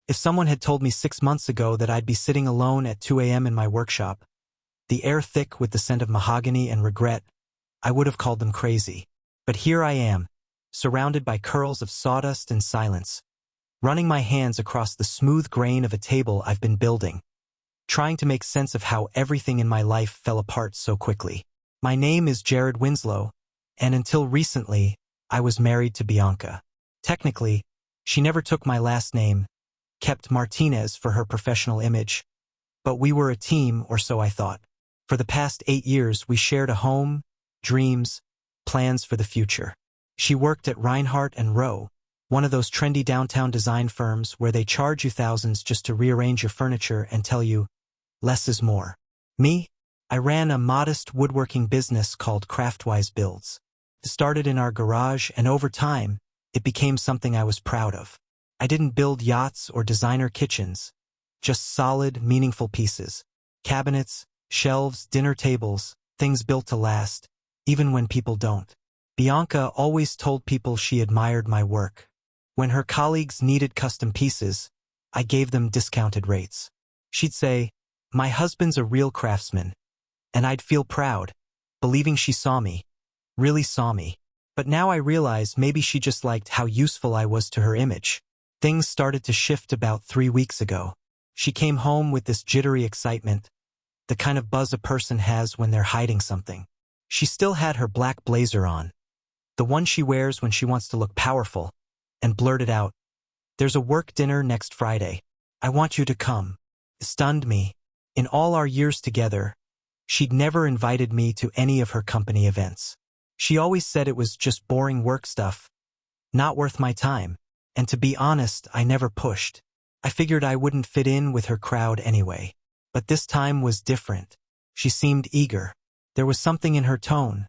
If someone had told me 6 months ago that I'd be sitting alone at 2 a.m. in my workshop, the air thick with the scent of mahogany and regret, I would have called them crazy. But here I am, surrounded by curls of sawdust and silence, running my hands across the smooth grain of a table I've been building, trying to make sense of how everything in my life fell apart so quickly. My name is Jared Winslow, and until recently, I was married to Bianca. Technically, she never took my last name, kept Martinez for her professional image, but we were a team, or so I thought. For the past 8 years, we shared a home, dreams, plans for the future. She worked at Reinhardt and Rowe, one of those trendy downtown design firms where they charge you thousands just to rearrange your furniture and tell you, less is more. Me? I ran a modest woodworking business called Craftwise Builds. It started in our garage, and over time, it became something I was proud of. I didn't build yachts or designer kitchens, just solid, meaningful pieces. Cabinets, shelves, dinner tables, things built to last, even when people don't. Bianca always told people she admired my work. When her colleagues needed custom pieces, I gave them discounted rates. She'd say, "My husband's a real craftsman," and I'd feel proud, believing she saw me, really saw me. But now I realize maybe she just liked how useful I was to her image. Things started to shift about 3 weeks ago. She came home with this jittery excitement, the kind of buzz a person has when they're hiding something. She still had her black blazer on, the one she wears when she wants to look powerful, and blurted out, "There's a work dinner next Friday. I want you to come." It stunned me. In all our years together, she'd never invited me to any of her company events. She always said it was just boring work stuff, not worth my time. And to be honest, I never pushed. I figured I wouldn't fit in with her crowd anyway. But this time was different. She seemed eager. There was something in her tone,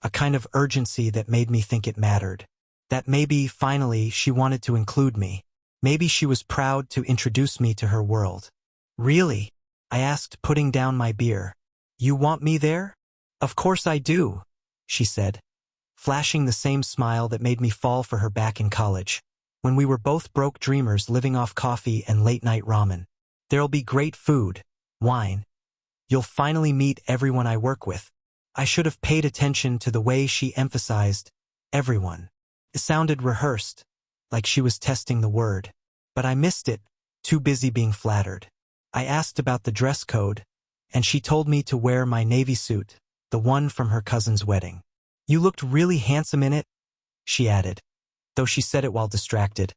a kind of urgency that made me think it mattered. That maybe, finally, she wanted to include me. Maybe she was proud to introduce me to her world. "Really?" I asked, putting down my beer. "You want me there?" "Of course I do," she said, flashing the same smile that made me fall for her back in college, when we were both broke dreamers living off coffee and late-night ramen. "There'll be great food, wine. You'll finally meet everyone I work with." I should have paid attention to the way she emphasized everyone. It sounded rehearsed, like she was testing the word. But I missed it, too busy being flattered. I asked about the dress code, and she told me to wear my navy suit, the one from her cousin's wedding. "You looked really handsome in it," she added, though she said it while distracted,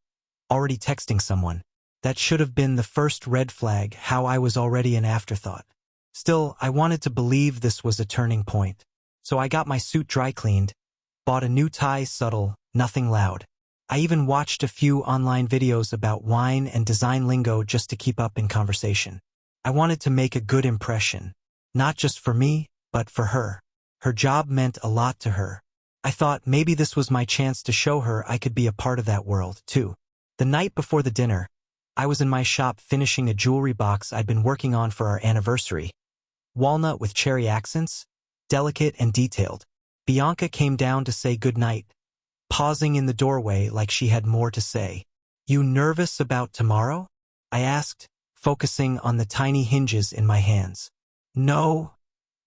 already texting someone. That should have been the first red flag, how I was already an afterthought. Still, I wanted to believe this was a turning point. So I got my suit dry cleaned, bought a new tie, subtle, nothing loud. I even watched a few online videos about wine and design lingo just to keep up in conversation. I wanted to make a good impression, not just for me, but for her. Her job meant a lot to her. I thought maybe this was my chance to show her I could be a part of that world, too. The night before the dinner, I was in my shop finishing a jewelry box I'd been working on for our anniversary. Walnut with cherry accents, delicate and detailed. Bianca came down to say goodnight, pausing in the doorway like she had more to say. "You nervous about tomorrow?" I asked, focusing on the tiny hinges in my hands. "No,"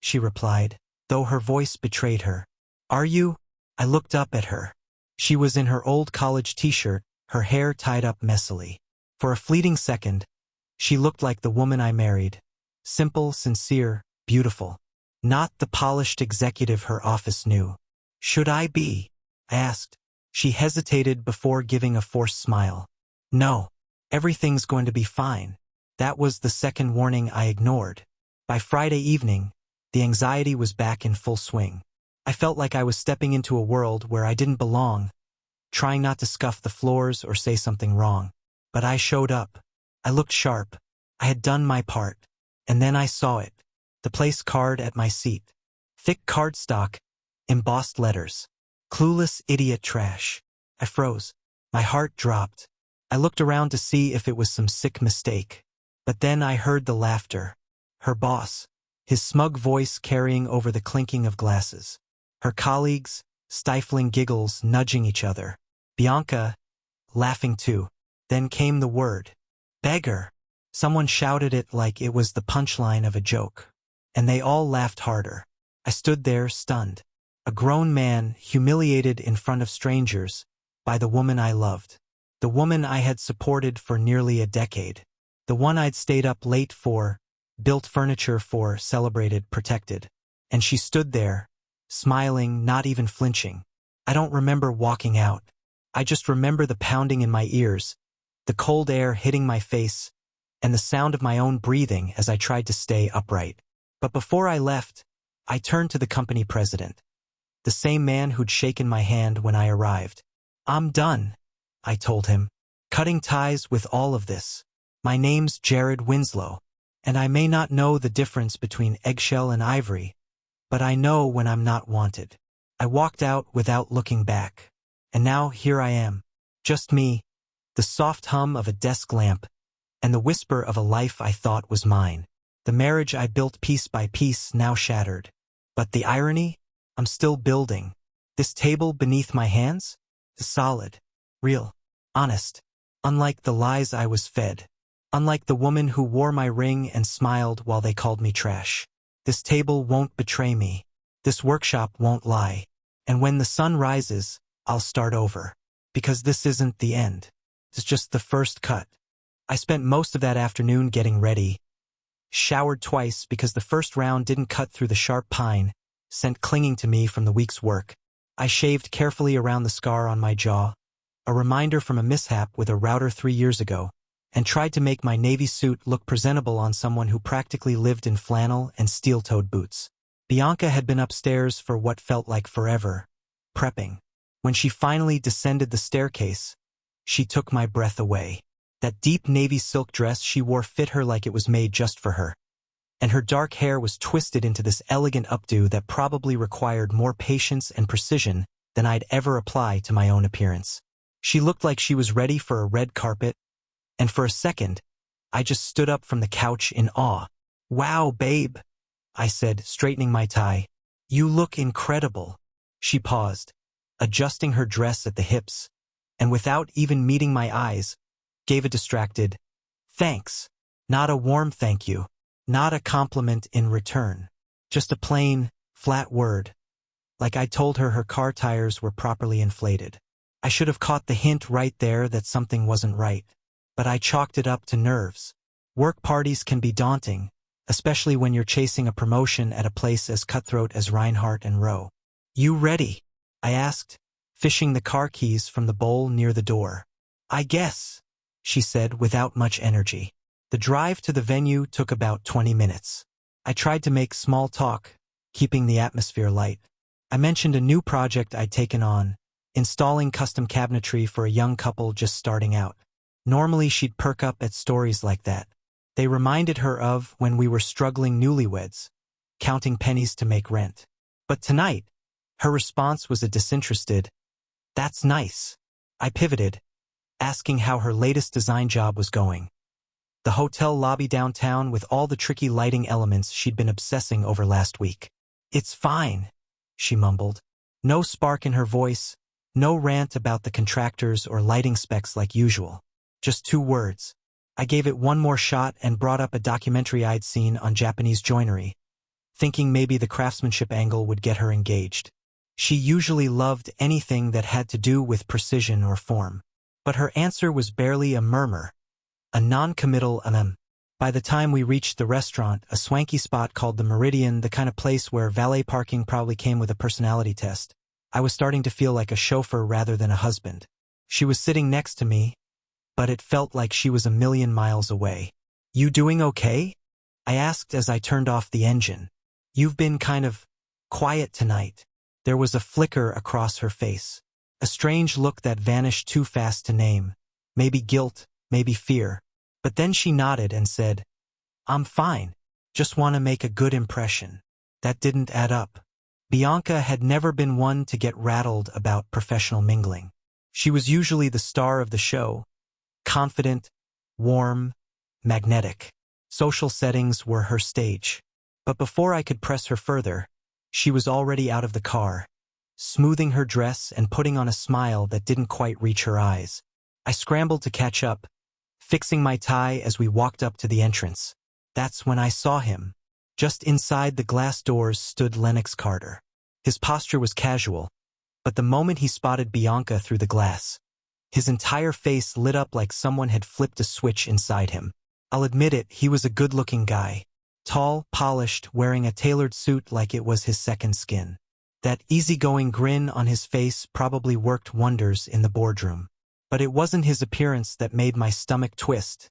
she replied, though her voice betrayed her. "Are you?" I looked up at her. She was in her old college t-shirt, her hair tied up messily. For a fleeting second, she looked like the woman I married. Simple, sincere, beautiful. Not the polished executive her office knew. "Should I be?" I asked. She hesitated before giving a forced smile. "No, everything's going to be fine." That was the second warning I ignored. By Friday evening, the anxiety was back in full swing. I felt like I was stepping into a world where I didn't belong, trying not to scuff the floors or say something wrong. But I showed up. I looked sharp. I had done my part. And then I saw it. The place card at my seat. Thick cardstock, embossed letters. "Clueless idiot trash." I froze. My heart dropped. I looked around to see if it was some sick mistake. But then I heard the laughter. Her boss, his smug voice carrying over the clinking of glasses. Her colleagues, stifling giggles, nudging each other. Bianca, laughing too. Then came the word. Beggar. Someone shouted it like it was the punchline of a joke. And they all laughed harder. I stood there, stunned. A grown man, humiliated in front of strangers, by the woman I loved. The woman I had supported for nearly a decade. The one I'd stayed up late for, built furniture for, celebrated, protected. And she stood there, smiling, not even flinching. I don't remember walking out. I just remember the pounding in my ears, the cold air hitting my face, and the sound of my own breathing as I tried to stay upright. But before I left, I turned to the company president, the same man who'd shaken my hand when I arrived. "I'm done," I told him, "cutting ties with all of this. My name's Jared Winslow, and I may not know the difference between eggshell and ivory, but I know when I'm not wanted." I walked out without looking back. And now here I am, just me, the soft hum of a desk lamp, and the whisper of a life I thought was mine. The marriage I built piece by piece now shattered. But the irony? I'm still building. This table beneath my hands? Is solid, real, honest. Unlike the lies I was fed. Unlike the woman who wore my ring and smiled while they called me trash. This table won't betray me. This workshop won't lie. And when the sun rises, I'll start over. Because this isn't the end. It's just the first cut. I spent most of that afternoon getting ready. Showered twice because the first round didn't cut through the sharp pine, scent clinging to me from the week's work. I shaved carefully around the scar on my jaw, a reminder from a mishap with a router 3 years ago, and tried to make my navy suit look presentable on someone who practically lived in flannel and steel-toed boots. Bianca had been upstairs for what felt like forever, prepping. When she finally descended the staircase, she took my breath away. That deep navy silk dress she wore fit her like it was made just for her. And her dark hair was twisted into this elegant updo that probably required more patience and precision than I'd ever apply to my own appearance. She looked like she was ready for a red carpet, and for a second, I just stood up from the couch in awe. "Wow, babe," I said, straightening my tie. "You look incredible." She paused, adjusting her dress at the hips, and without even meeting my eyes, gave a distracted, "Thanks." Not a warm thank you. Not a compliment in return. Just a plain, flat word. Like I told her her car tires were properly inflated. I should have caught the hint right there that something wasn't right. But I chalked it up to nerves. Work parties can be daunting, especially when you're chasing a promotion at a place as cutthroat as Reinhardt and Rowe. "You ready?" I asked, fishing the car keys from the bowl near the door. "I guess," she said without much energy. The drive to the venue took about 20 minutes. I tried to make small talk, keeping the atmosphere light. I mentioned a new project I'd taken on, installing custom cabinetry for a young couple just starting out. Normally she'd perk up at stories like that. They reminded her of when we were struggling newlyweds, counting pennies to make rent. But tonight, her response was a disinterested, "That's nice." I pivoted, asking how her latest design job was going. The hotel lobby downtown with all the tricky lighting elements she'd been obsessing over last week. "It's fine," she mumbled. No spark in her voice, no rant about the contractors or lighting specs like usual. Just 2 words. I gave it one more shot and brought up a documentary I'd seen on Japanese joinery, thinking maybe the craftsmanship angle would get her engaged. She usually loved anything that had to do with precision or form. But her answer was barely a murmur. A non-committal By the time we reached the restaurant, a swanky spot called the Meridian, the kind of place where valet parking probably came with a personality test, I was starting to feel like a chauffeur rather than a husband. She was sitting next to me, but it felt like she was a million miles away. "You doing okay?" I asked as I turned off the engine. "You've been kind of quiet tonight." There was a flicker across her face. A strange look that vanished too fast to name. Maybe guilt, maybe fear. But then she nodded and said, "I'm fine. Just want to make a good impression." That didn't add up. Bianca had never been one to get rattled about professional mingling. She was usually the star of the show, confident, warm, magnetic. Social settings were her stage. But before I could press her further, she was already out of the car, smoothing her dress and putting on a smile that didn't quite reach her eyes. I scrambled to catch up, fixing my tie as we walked up to the entrance. That's when I saw him. Just inside the glass doors stood Lennox Carter. His posture was casual, but the moment he spotted Bianca through the glass, his entire face lit up like someone had flipped a switch inside him. I'll admit it, he was a good-looking guy. Tall, polished, wearing a tailored suit like it was his second skin. That easygoing grin on his face probably worked wonders in the boardroom. But it wasn't his appearance that made my stomach twist.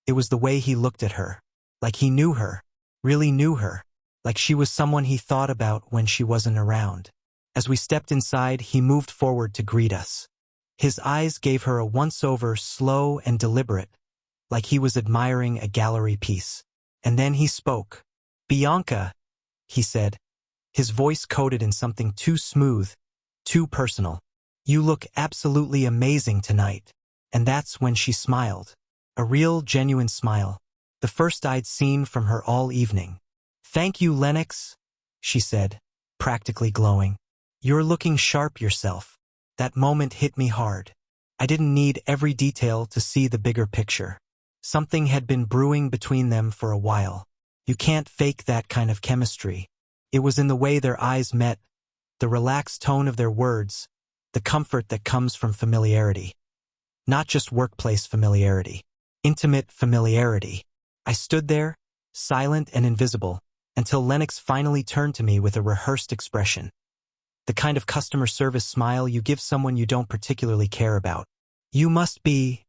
It was the way he looked at her. Like he knew her. Really knew her. Like she was someone he thought about when she wasn't around. As we stepped inside, he moved forward to greet us. His eyes gave her a once-over, slow and deliberate, like he was admiring a gallery piece. And then he spoke. "Bianca," he said, his voice coated in something too smooth, too personal. "You look absolutely amazing tonight." And that's when she smiled. A real, genuine smile. The first I'd seen from her all evening. "Thank you, Lennox," she said, practically glowing. "You're looking sharp yourself." That moment hit me hard. I didn't need every detail to see the bigger picture. Something had been brewing between them for a while. You can't fake that kind of chemistry. It was in the way their eyes met, the relaxed tone of their words, the comfort that comes from familiarity. Not just workplace familiarity. Intimate familiarity. I stood there, silent and invisible, until Lennox finally turned to me with a rehearsed expression. The kind of customer service smile you give someone you don't particularly care about. "You must be,"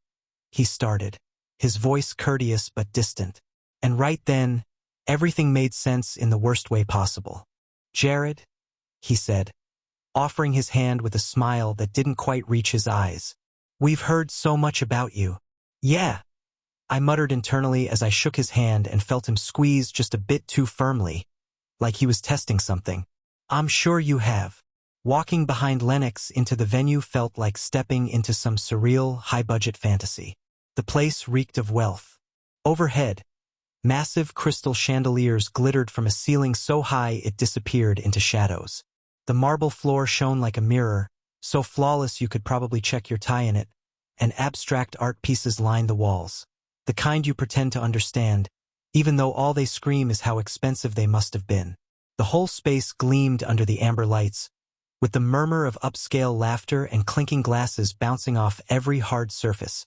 he started, his voice courteous but distant. And right then, everything made sense in the worst way possible. "Jared," he said, offering his hand with a smile that didn't quite reach his eyes. "We've heard so much about you." "Yeah," I muttered internally as I shook his hand and felt him squeeze just a bit too firmly, like he was testing something. "I'm sure you have." Walking behind Lennox into the venue felt like stepping into some surreal, high-budget fantasy. The place reeked of wealth. Overhead, massive crystal chandeliers glittered from a ceiling so high it disappeared into shadows. The marble floor shone like a mirror, so flawless you could probably check your tie in it, and abstract art pieces lined the walls. The kind you pretend to understand, even though all they scream is how expensive they must have been. The whole space gleamed under the amber lights, with the murmur of upscale laughter and clinking glasses bouncing off every hard surface,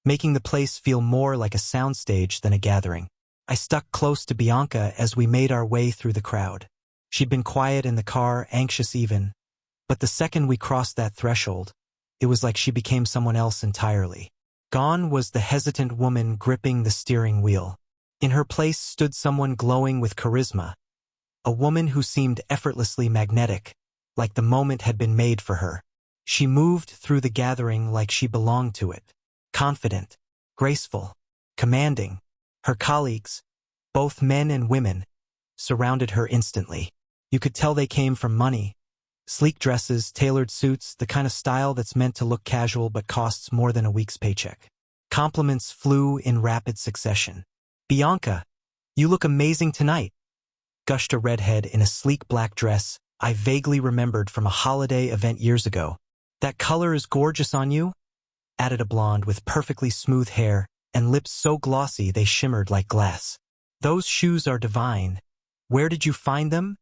making the place feel more like a soundstage than a gathering. I stuck close to Bianca as we made our way through the crowd. She'd been quiet in the car, anxious even, but the second we crossed that threshold, it was like she became someone else entirely. Gone was the hesitant woman gripping the steering wheel. In her place stood someone glowing with charisma, a woman who seemed effortlessly magnetic, like the moment had been made for her. She moved through the gathering like she belonged to it. Confident, graceful, commanding. Her colleagues, both men and women, surrounded her instantly. You could tell they came from money. Sleek dresses, tailored suits, the kind of style that's meant to look casual but costs more than a week's paycheck. Compliments flew in rapid succession. "Bianca, you look amazing tonight," gushed a redhead in a sleek black dress I vaguely remembered from a holiday event years ago. "That color is gorgeous on you," added a blonde with perfectly smooth hair and lips so glossy they shimmered like glass. "Those shoes are divine. Where did you find them?"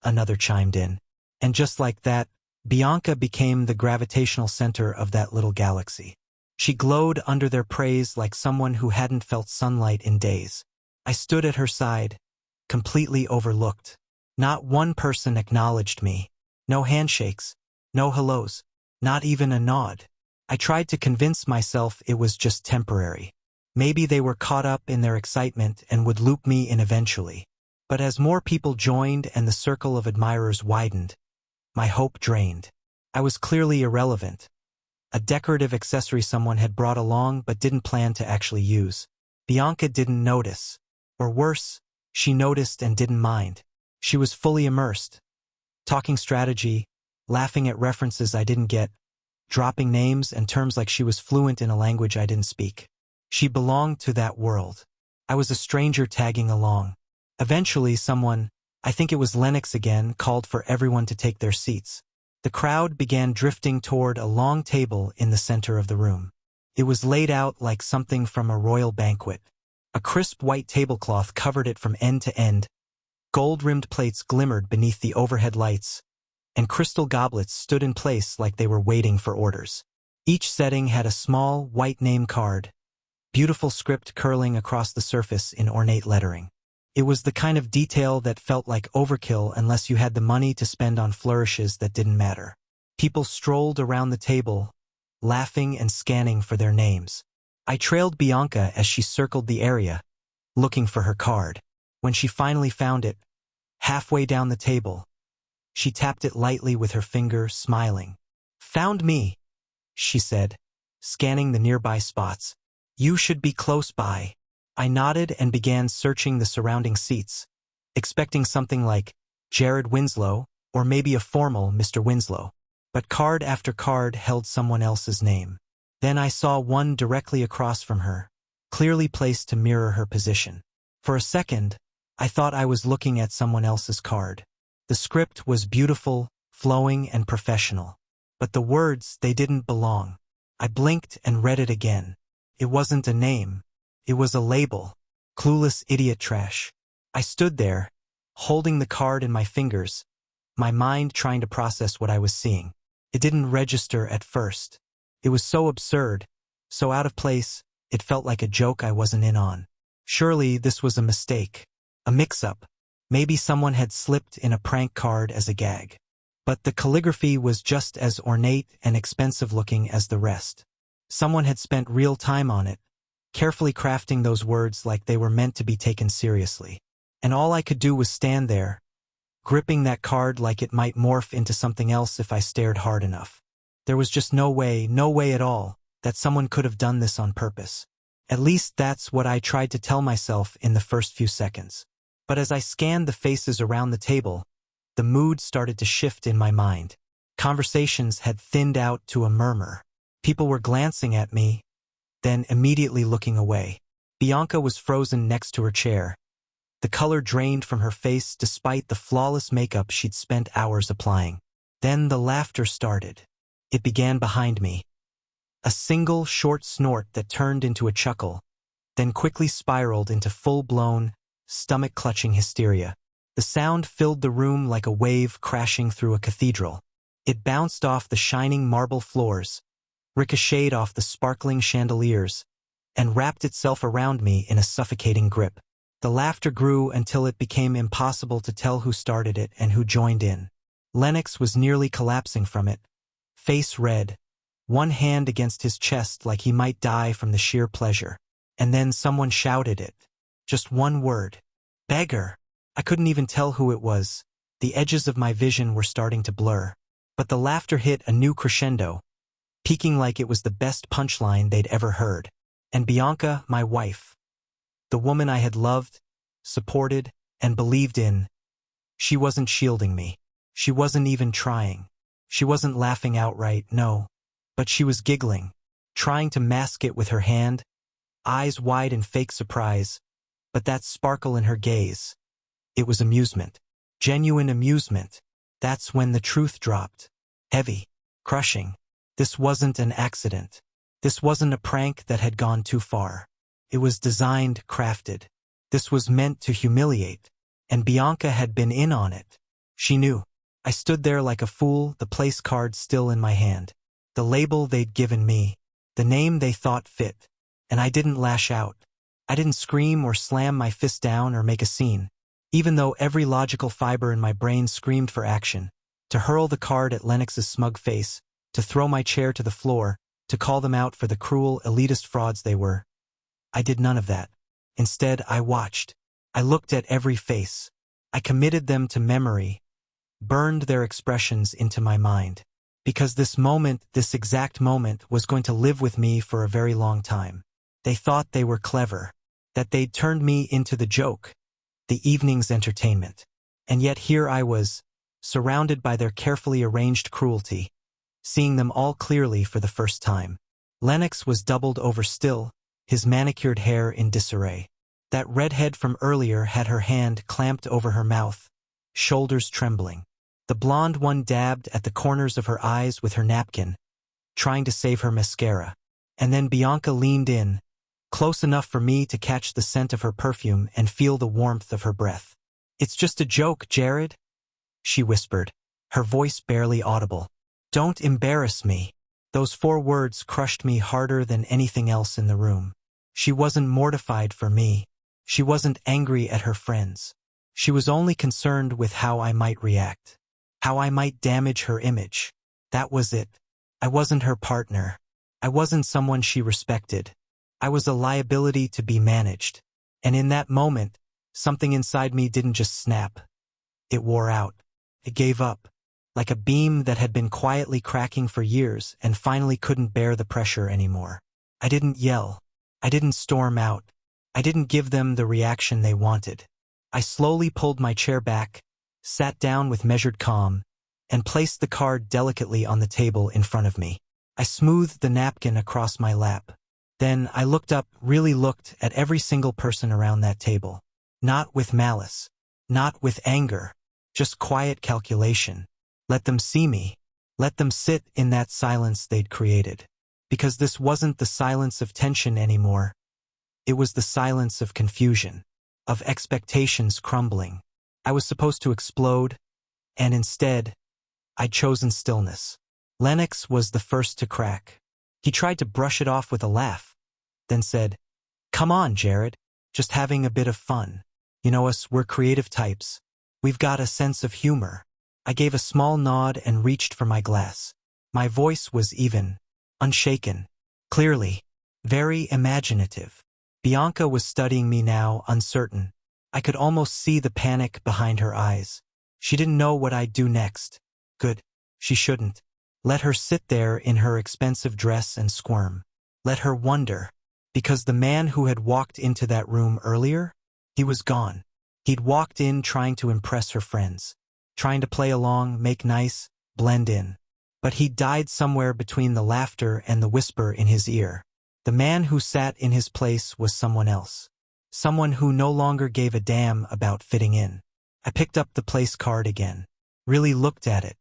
Another chimed in. And just like that, Bianca became the gravitational center of that little galaxy. She glowed under their praise like someone who hadn't felt sunlight in days. I stood at her side, completely overlooked. Not one person acknowledged me. No handshakes, no hellos, not even a nod. I tried to convince myself it was just temporary. Maybe they were caught up in their excitement and would loop me in eventually. But as more people joined and the circle of admirers widened, my hope drained. I was clearly irrelevant. A decorative accessory someone had brought along but didn't plan to actually use. Bianca didn't notice. Or worse, she noticed and didn't mind. She was fully immersed, talking strategy, laughing at references I didn't get, dropping names and terms like she was fluent in a language I didn't speak. She belonged to that world. I was a stranger tagging along. Eventually someone, I think it was Lennox again, called for everyone to take their seats. The crowd began drifting toward a long table in the center of the room. It was laid out like something from a royal banquet. A crisp white tablecloth covered it from end to end, gold-rimmed plates glimmered beneath the overhead lights, and crystal goblets stood in place like they were waiting for orders. Each setting had a small, white name card, beautiful script curling across the surface in ornate lettering. It was the kind of detail that felt like overkill unless you had the money to spend on flourishes that didn't matter. People strolled around the table, laughing and scanning for their names. I trailed Bianca as she circled the area, looking for her card. When she finally found it, halfway down the table, she tapped it lightly with her finger, smiling. "Found me," she said, scanning the nearby spots. "You should be close by." I nodded and began searching the surrounding seats, expecting something like Jared Winslow or maybe a formal Mr. Winslow. But card after card held someone else's name. Then I saw one directly across from her, clearly placed to mirror her position. For a second, I thought I was looking at someone else's card. The script was beautiful, flowing, and professional. But the words, they didn't belong. I blinked and read it again. It wasn't a name. It was a label. Clueless idiot trash. I stood there, holding the card in my fingers, my mind trying to process what I was seeing. It didn't register at first. It was so absurd, so out of place, it felt like a joke I wasn't in on. Surely this was a mistake. A mix-up. Maybe someone had slipped in a prank card as a gag. But the calligraphy was just as ornate and expensive-looking as the rest. Someone had spent real time on it, carefully crafting those words like they were meant to be taken seriously. And all I could do was stand there, gripping that card like it might morph into something else if I stared hard enough. There was just no way at all, that someone could have done this on purpose. At least that's what I tried to tell myself in the first few seconds. But as I scanned the faces around the table, the mood started to shift in my mind. Conversations had thinned out to a murmur. People were glancing at me, then immediately looking away. Bianca was frozen next to her chair. The color drained from her face despite the flawless makeup she'd spent hours applying. Then the laughter started. It began behind me. A single short snort that turned into a chuckle, then quickly spiraled into full-blown, stomach-clutching hysteria. The sound filled the room like a wave crashing through a cathedral. It bounced off the shining marble floors, ricocheted off the sparkling chandeliers, and wrapped itself around me in a suffocating grip. The laughter grew until it became impossible to tell who started it and who joined in. Lennox was nearly collapsing from it, face red, one hand against his chest like he might die from the sheer pleasure. And then someone shouted it. Just one word. "Beggar!" I couldn't even tell who it was. The edges of my vision were starting to blur. But the laughter hit a new crescendo, peaking like it was the best punchline they'd ever heard. And Bianca, my wife, the woman I had loved, supported, and believed in, she wasn't shielding me. She wasn't even trying. She wasn't laughing outright, no. But she was giggling, trying to mask it with her hand, eyes wide in fake surprise, but that sparkle in her gaze. It was amusement. Genuine amusement. That's when the truth dropped. Heavy. Crushing. This wasn't an accident. This wasn't a prank that had gone too far. It was designed, crafted. This was meant to humiliate. And Bianca had been in on it. She knew. I stood there like a fool, the place card still in my hand. The label they'd given me. The name they thought fit. And I didn't lash out. I didn't scream or slam my fist down or make a scene. Even though every logical fiber in my brain screamed for action. To hurl the card at Lennox's smug face. To throw my chair to the floor. To call them out for the cruel, elitist frauds they were. I did none of that. Instead, I watched. I looked at every face. I committed them to memory. Burned their expressions into my mind. Because this moment, this exact moment, was going to live with me for a very long time. They thought they were clever. That they'd turned me into the joke. The evening's entertainment. And yet here I was, surrounded by their carefully arranged cruelty, seeing them all clearly for the first time. Lennox was doubled over still, his manicured hair in disarray. That redhead from earlier had her hand clamped over her mouth, shoulders trembling. The blonde one dabbed at the corners of her eyes with her napkin, trying to save her mascara. And then Bianca leaned in, close enough for me to catch the scent of her perfume and feel the warmth of her breath. "It's just a joke, Jared," she whispered, her voice barely audible. "Don't embarrass me." Those 4 words crushed me harder than anything else in the room. She wasn't mortified for me. She wasn't angry at her friends. She was only concerned with how I might react, how I might damage her image. That was it. I wasn't her partner. I wasn't someone she respected. I was a liability to be managed. And in that moment, something inside me didn't just snap. It wore out. It gave up, like a beam that had been quietly cracking for years and finally couldn't bear the pressure anymore. I didn't yell. I didn't storm out. I didn't give them the reaction they wanted. I slowly pulled my chair back, sat down with measured calm, and placed the card delicately on the table in front of me. I smoothed the napkin across my lap. Then I looked up, really looked at every single person around that table. Not with malice. Not with anger. Just quiet calculation. Let them see me. Let them sit in that silence they'd created. Because this wasn't the silence of tension anymore. It was the silence of confusion, of expectations crumbling. I was supposed to explode, and instead, I'd chosen stillness. Lennox was the first to crack. He tried to brush it off with a laugh, then said, "Come on, Jared, just having a bit of fun. You know us, we're creative types. We've got a sense of humor." I gave a small nod and reached for my glass. My voice was even, unshaken, clearly, very imaginative. Bianca was studying me now, uncertain. I could almost see the panic behind her eyes. She didn't know what I'd do next. Good. She shouldn't. Let her sit there in her expensive dress and squirm. Let her wonder. Because the man who had walked into that room earlier, he was gone. He'd walked in trying to impress her friends, trying to play along, make nice, blend in. But he died somewhere between the laughter and the whisper in his ear. The man who sat in his place was someone else. Someone who no longer gave a damn about fitting in. I picked up the place card again. Really looked at it.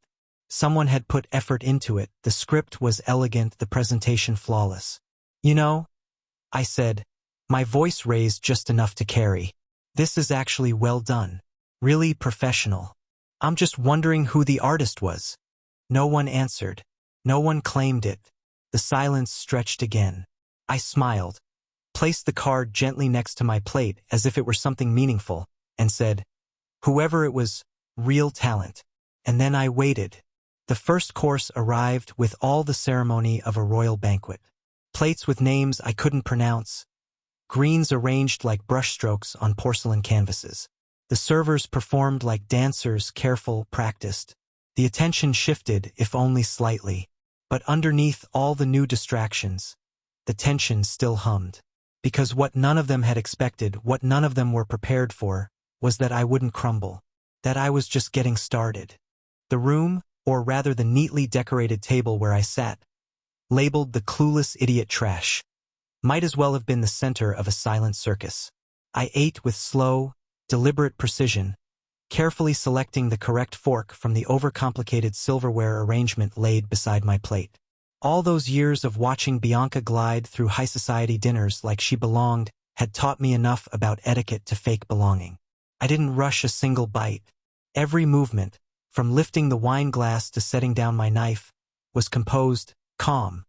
Someone had put effort into it. The script was elegant, the presentation flawless. "You know," I said, my voice raised just enough to carry, "this is actually well done. Really professional. I'm just wondering who the artist was." No one answered. No one claimed it. The silence stretched again. I smiled, placed the card gently next to my plate as if it were something meaningful, and said, "Whoever it was, real talent." And then I waited. The first course arrived with all the ceremony of a royal banquet. Plates with names I couldn't pronounce. Greens arranged like brushstrokes on porcelain canvases. The servers performed like dancers, careful, practiced. The attention shifted, if only slightly. But underneath all the new distractions, the tension still hummed. Because what none of them had expected, what none of them were prepared for, was that I wouldn't crumble. That I was just getting started. The room, or rather the neatly decorated table where I sat, labeled the clueless idiot trash, might as well have been the center of a silent circus. I ate with slow, deliberate precision, carefully selecting the correct fork from the overcomplicated silverware arrangement laid beside my plate. All those years of watching Bianca glide through high society dinners like she belonged had taught me enough about etiquette to fake belonging. I didn't rush a single bite. Every movement, from lifting the wine glass to setting down my knife, was composed, calm.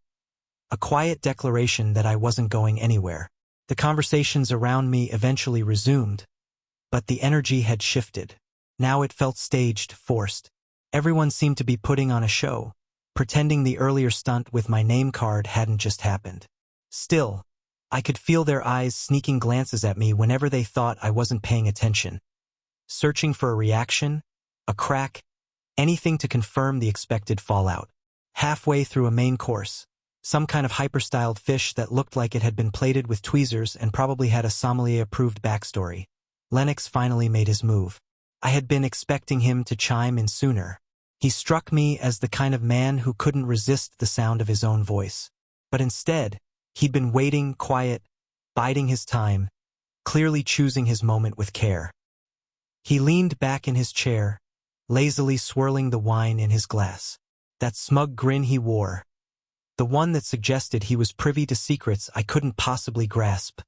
A quiet declaration that I wasn't going anywhere. The conversations around me eventually resumed, but the energy had shifted. Now it felt staged, forced. Everyone seemed to be putting on a show, pretending the earlier stunt with my name card hadn't just happened. Still, I could feel their eyes sneaking glances at me whenever they thought I wasn't paying attention. Searching for a reaction, a crack, anything to confirm the expected fallout. Halfway through a main course, some kind of hyper-styled fish that looked like it had been plated with tweezers and probably had a sommelier-approved backstory, Lennox finally made his move. I had been expecting him to chime in sooner. He struck me as the kind of man who couldn't resist the sound of his own voice. But instead, he'd been waiting, quiet, biding his time, clearly choosing his moment with care. He leaned back in his chair, lazily swirling the wine in his glass. That smug grin he wore, The one that suggested he was privy to secrets I couldn't possibly grasp.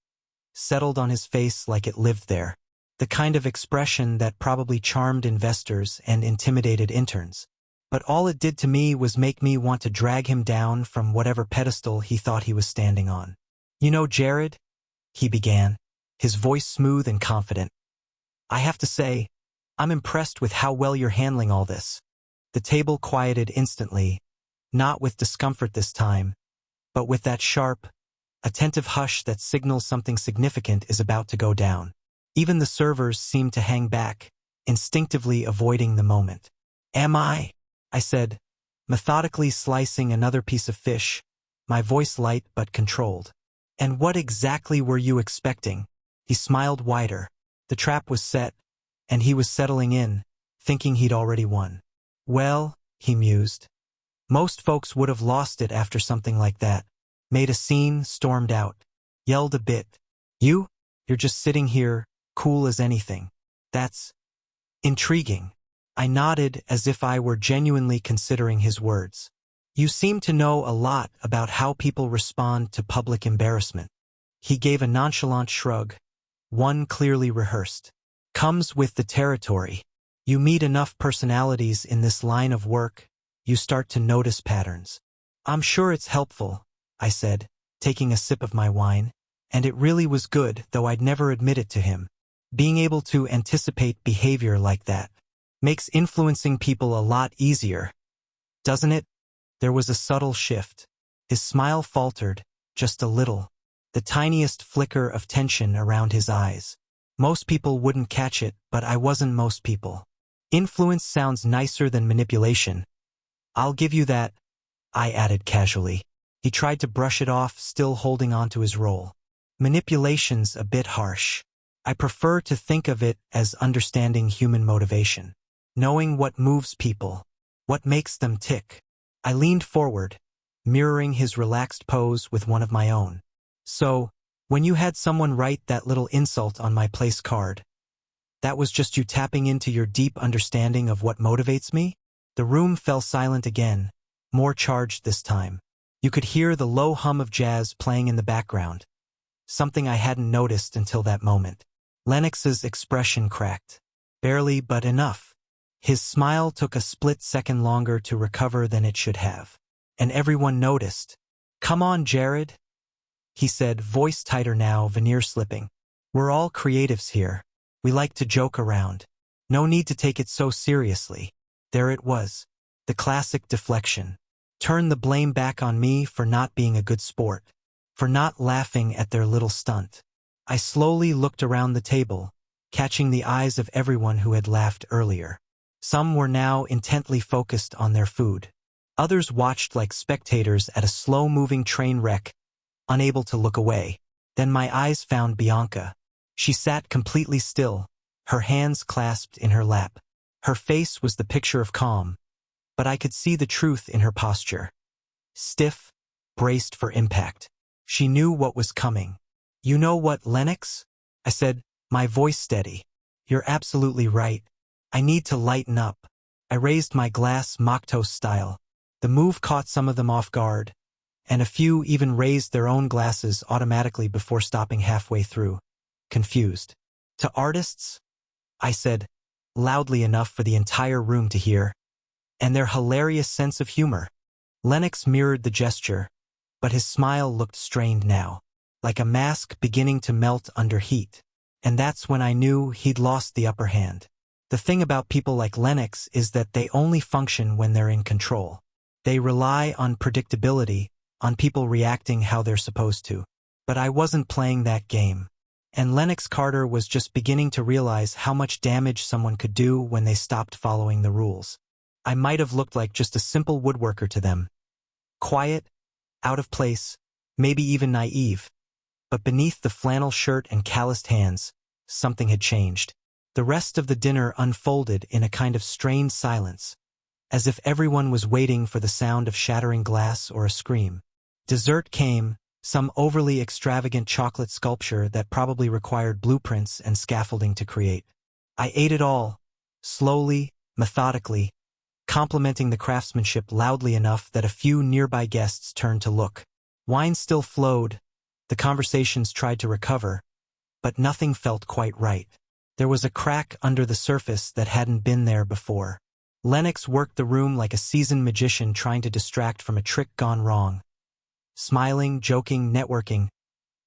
Settled on his face like it lived there. The kind of expression that probably charmed investors and intimidated interns. But all it did to me was make me want to drag him down from whatever pedestal he thought he was standing on. "You know, Jared," he began, his voice smooth and confident. "I have to say, I'm impressed with how well you're handling all this." The table quieted instantly, not with discomfort this time, but with that sharp, attentive hush that signals something significant is about to go down. Even the servers seemed to hang back, instinctively avoiding the moment. "Am I?" I said, methodically slicing another piece of fish, my voice light but controlled. "And what exactly were you expecting?" He smiled wider. The trap was set, and he was settling in, thinking he'd already won. "Well," he mused, "most folks would have lost it after something like that. Made a scene, stormed out, yelled a bit. You're just sitting here, cool as anything. That's intriguing." I nodded as if I were genuinely considering his words. "You seem to know a lot about how people respond to public embarrassment." He gave a nonchalant shrug, one clearly rehearsed. "Comes with the territory. You meet enough personalities in this line of work, you start to notice patterns." "I'm sure it's helpful," I said, taking a sip of my wine, and it really was good, though I'd never admit it to him. Being able to anticipate behavior like that makes influencing people a lot easier, doesn't it? There was a subtle shift. His smile faltered, just a little, the tiniest flicker of tension around his eyes. Most people wouldn't catch it, but I wasn't most people. Influence sounds nicer than manipulation. "I'll give you that," I added casually. He tried to brush it off, still holding on to his role. "Manipulation's a bit harsh. I prefer to think of it as understanding human motivation. Knowing what moves people, what makes them tick." I leaned forward, mirroring his relaxed pose with one of my own. "So, when you had someone write that little insult on my place card, that was just you tapping into your deep understanding of what motivates me?" The room fell silent again, more charged this time. You could hear the low hum of jazz playing in the background, something I hadn't noticed until that moment. Lennox's expression cracked. Barely, but enough. His smile took a split second longer to recover than it should have. And everyone noticed. "Come on, Jared," he said, voice tighter now, veneer slipping. "We're all creatives here. We like to joke around. No need to take it so seriously." There it was. The classic deflection. Turn the blame back on me for not being a good sport. For not laughing at their little stunt. I slowly looked around the table, catching the eyes of everyone who had laughed earlier. Some were now intently focused on their food. Others watched like spectators at a slow-moving train wreck, unable to look away. Then my eyes found Bianca. She sat completely still, her hands clasped in her lap. Her face was the picture of calm, but I could see the truth in her posture. Stiff, braced for impact. She knew what was coming. "You know what, Lennox?" I said, my voice steady. "You're absolutely right. I need to lighten up." I raised my glass mocktail style. The move caught some of them off guard, and a few even raised their own glasses automatically before stopping halfway through, confused. "To artists," I said, loudly enough for the entire room to hear, "and their hilarious sense of humor." Lennox mirrored the gesture, but his smile looked strained now, like a mask beginning to melt under heat. And that's when I knew he'd lost the upper hand. The thing about people like Lennox is that they only function when they're in control. They rely on predictability, on people reacting how they're supposed to. But I wasn't playing that game. And Lennox Carter was just beginning to realize how much damage someone could do when they stopped following the rules. I might have looked like just a simple woodworker to them. Quiet, out of place, maybe even naive. But beneath the flannel shirt and calloused hands, something had changed. The rest of the dinner unfolded in a kind of strained silence, as if everyone was waiting for the sound of shattering glass or a scream. Dessert came, some overly extravagant chocolate sculpture that probably required blueprints and scaffolding to create. I ate it all, slowly, methodically, complimenting the craftsmanship loudly enough that a few nearby guests turned to look. Wine still flowed, the conversations tried to recover, but nothing felt quite right. There was a crack under the surface that hadn't been there before. Lennox worked the room like a seasoned magician trying to distract from a trick gone wrong. Smiling, joking, networking,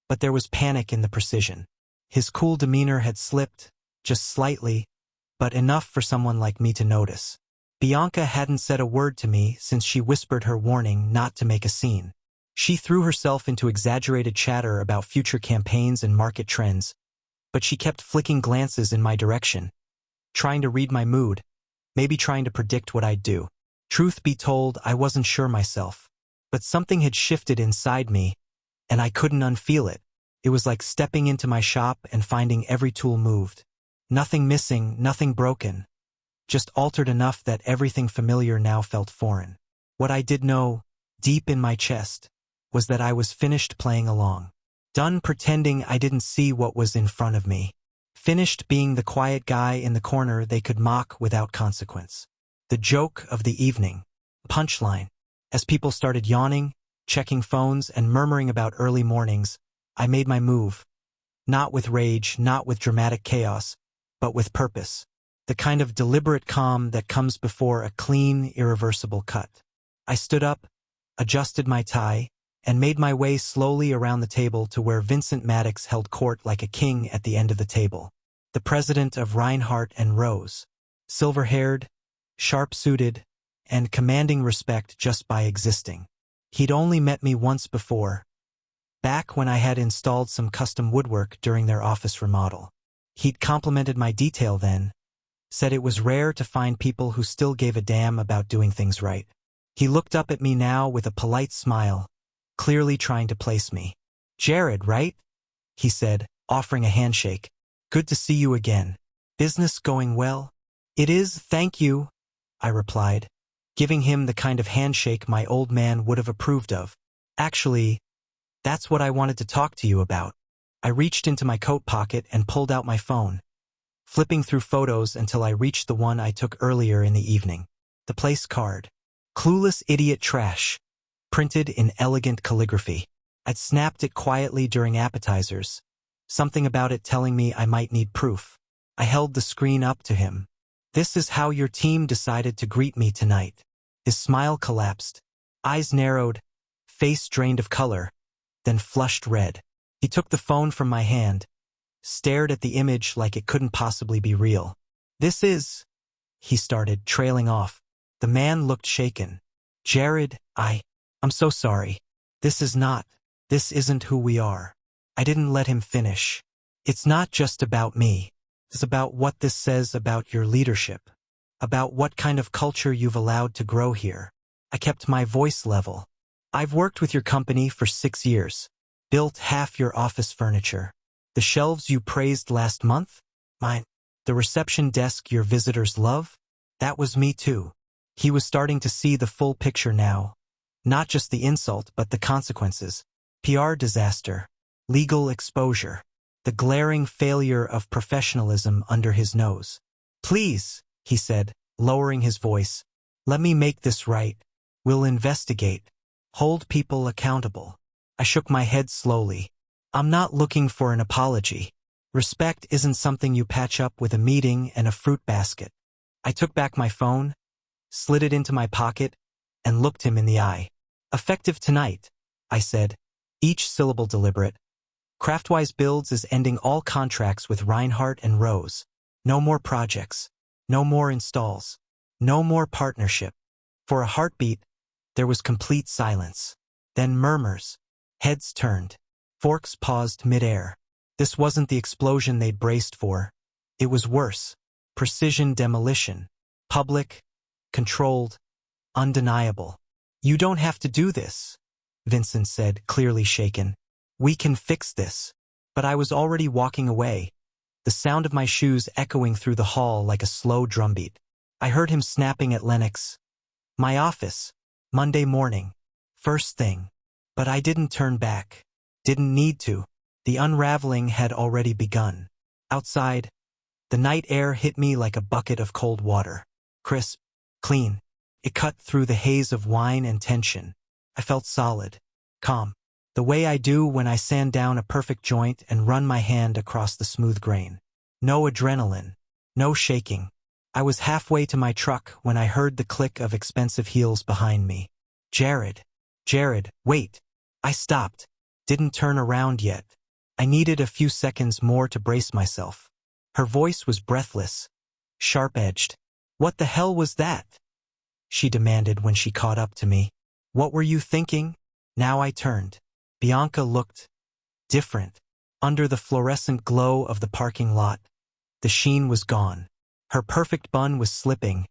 but there was panic in the precision. His cool demeanor had slipped, just slightly, but enough for someone like me to notice. Bianca hadn't said a word to me since she whispered her warning not to make a scene. She threw herself into exaggerated chatter about future campaigns and market trends, but she kept flicking glances in my direction, trying to read my mood, maybe trying to predict what I'd do. Truth be told, I wasn't sure myself, but something had shifted inside me, and I couldn't unfeel it. It was like stepping into my shop and finding every tool moved. Nothing missing, nothing broken, just altered enough that everything familiar now felt foreign. What I did know, deep in my chest, was that I was finished playing along. Done pretending I didn't see what was in front of me. Finished being the quiet guy in the corner they could mock without consequence. The joke of the evening. Punchline. As people started yawning, checking phones, and murmuring about early mornings, I made my move. Not with rage, not with dramatic chaos, but with purpose. The kind of deliberate calm that comes before a clean, irreversible cut. I stood up, adjusted my tie, and made my way slowly around the table to where Vincent Maddox held court like a king at the end of the table. The president of Reinhardt and Rose. Silver-haired, sharp-suited, and commanding respect just by existing. He'd only met me once before, back when I had installed some custom woodwork during their office remodel. He'd complimented my detail then, said it was rare to find people who still gave a damn about doing things right. He looked up at me now with a polite smile, clearly trying to place me. "Jared, right?" he said, offering a handshake. "Good to see you again. Business going well?" "It is, thank you," I replied, giving him the kind of handshake my old man would have approved of. "Actually, that's what I wanted to talk to you about." I reached into my coat pocket and pulled out my phone, flipping through photos until I reached the one I took earlier in the evening. The place card. "Clueless idiot trash," printed in elegant calligraphy. I'd snapped it quietly during appetizers, something about it telling me I might need proof. I held the screen up to him. "This is how your team decided to greet me tonight." His smile collapsed, eyes narrowed, face drained of color, then flushed red. He took the phone from my hand, stared at the image like it couldn't possibly be real. "This is," he started, trailing off. The man looked shaken. "Jared, I'm so sorry. This isn't who we are." I didn't let him finish. "It's not just about me. It's about what this says about your leadership, about what kind of culture you've allowed to grow here." I kept my voice level. "I've worked with your company for 6 years, built half your office furniture. The shelves you praised last month? Mine. The reception desk your visitors love? That was me too." He was starting to see the full picture now. Not just the insult, but the consequences. PR disaster. Legal exposure. The glaring failure of professionalism under his nose. "Please," he said, lowering his voice. "Let me make this right. We'll investigate. Hold people accountable." I shook my head slowly. "I'm not looking for an apology. Respect isn't something you patch up with a meeting and a fruit basket." I took back my phone, slid it into my pocket, and looked him in the eye. "Effective tonight," I said, each syllable deliberate. "Craftwise Builds is ending all contracts with Reinhardt and Rose. No more projects. No more installs. No more partnership." For a heartbeat, there was complete silence. Then murmurs. Heads turned. Forks paused midair. This wasn't the explosion they'd braced for. It was worse. Precision demolition. Public, controlled, undeniable. "You don't have to do this," Vincent said, clearly shaken. "We can fix this." But I was already walking away, the sound of my shoes echoing through the hall like a slow drumbeat. I heard him snapping at Lennox. "My office. Monday morning. First thing." But I didn't turn back. Didn't need to. The unraveling had already begun. Outside, the night air hit me like a bucket of cold water. Crisp, clean, It cut through the haze of wine and tension. I felt solid, calm, the way I do when I sand down a perfect joint and run my hand across the smooth grain. No adrenaline, no shaking. I was halfway to my truck when I heard the click of expensive heels behind me. Jared. Jared, wait. I stopped. Didn't turn around yet. I needed a few seconds more to brace myself. Her voice was breathless, sharp-edged. What the hell was that? She demanded when she caught up to me. What were you thinking? Now I turned. Bianca looked different. Under the fluorescent glow of the parking lot, the sheen was gone. Her perfect bun was slipping,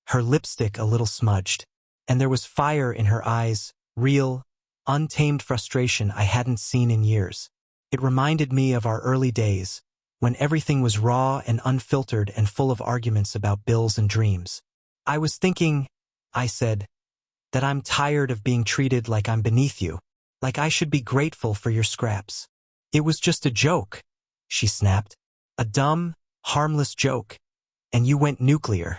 her lipstick a little smudged, and there was fire in her eyes, real, untamed frustration I hadn't seen in years. It reminded me of our early days, when everything was raw and unfiltered and full of arguments about bills and dreams. I was thinking, I said, that I'm tired of being treated like I'm beneath you, like I should be grateful for your scraps. It was just a joke, she snapped. A dumb, harmless joke. And you went nuclear.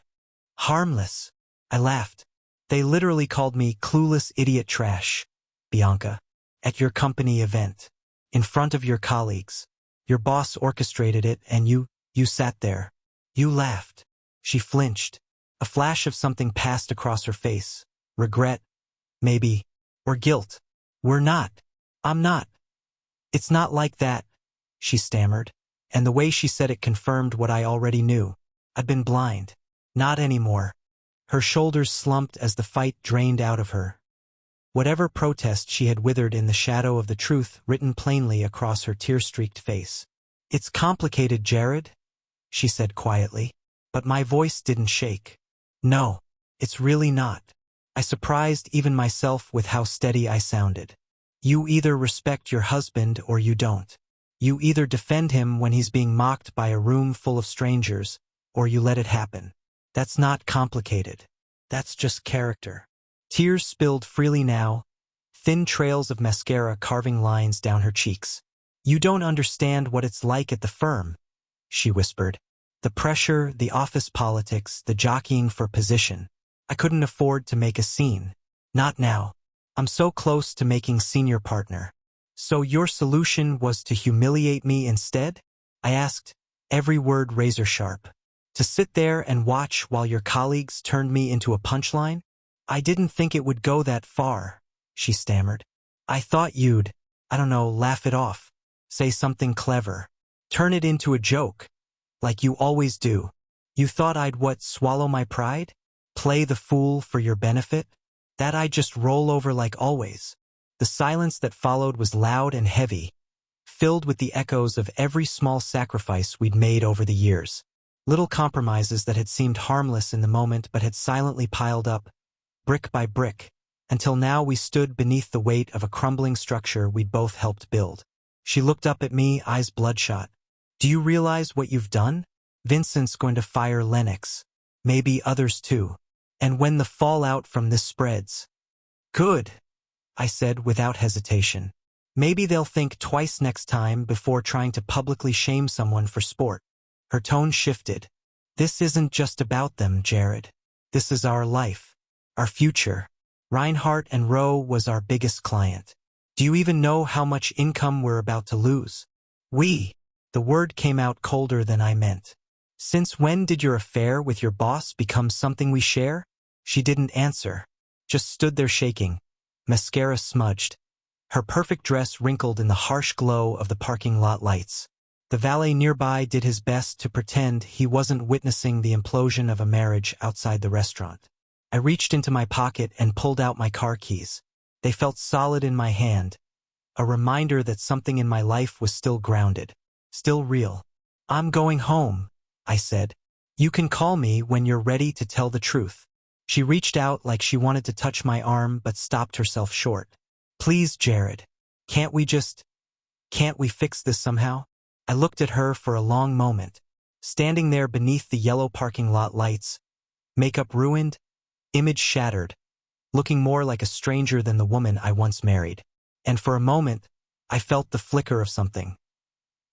Harmless. I laughed. They literally called me clueless idiot trash, Bianca, at your company event, in front of your colleagues. Your boss orchestrated it and you sat there. You laughed. She flinched. A flash of something passed across her face. Regret, maybe, or guilt. We're not. I'm not. It's not like that, she stammered, and the way she said it confirmed what I already knew. I'd been blind. Not anymore. Her shoulders slumped as the fight drained out of her. Whatever protest she had withered in the shadow of the truth written plainly across her tear-streaked face. It's complicated, Jared, she said quietly, but my voice didn't shake. No, it's really not. I surprised even myself with how steady I sounded. You either respect your husband or you don't. You either defend him when he's being mocked by a room full of strangers, or you let it happen. That's not complicated. That's just character. Tears spilled freely now, thin trails of mascara carving lines down her cheeks. You don't understand what it's like at the firm, she whispered. The pressure, the office politics, the jockeying for position. I couldn't afford to make a scene. Not now. I'm so close to making senior partner. So your solution was to humiliate me instead? I asked, every word razor sharp. To sit there and watch while your colleagues turned me into a punchline? I didn't think it would go that far, she stammered. I thought you'd, I don't know, laugh it off. Say something clever. Turn it into a joke. Like you always do. You thought I'd swallow my pride? Play the fool for your benefit? That I'd just roll over like always? The silence that followed was loud and heavy, filled with the echoes of every small sacrifice we'd made over the years. Little compromises that had seemed harmless in the moment but had silently piled up, brick by brick, until now we stood beneath the weight of a crumbling structure we'd both helped build. She looked up at me, eyes bloodshot. Do you realize what you've done? Vincent's going to fire Lennox. Maybe others too. And when the fallout from this spreads. Good, I said without hesitation. Maybe they'll think twice next time before trying to publicly shame someone for sport. Her tone shifted. This isn't just about them, Jared. This is our life. Our future. Reinhardt and Rowe was our biggest client. Do you even know how much income we're about to lose? We. The word came out colder than I meant. Since when did your affair with your boss become something we share? She didn't answer. Just stood there shaking. Mascara smudged. Her perfect dress wrinkled in the harsh glow of the parking lot lights. The valet nearby did his best to pretend he wasn't witnessing the implosion of a marriage outside the restaurant. I reached into my pocket and pulled out my car keys. They felt solid in my hand, a reminder that something in my life was still grounded, still real. I'm going home, I said. You can call me when you're ready to tell the truth. She reached out like she wanted to touch my arm but stopped herself short. Please, Jared. Can't we fix this somehow? I looked at her for a long moment, standing there beneath the yellow parking lot lights, makeup ruined, image shattered, looking more like a stranger than the woman I once married. And for a moment, I felt the flicker of something.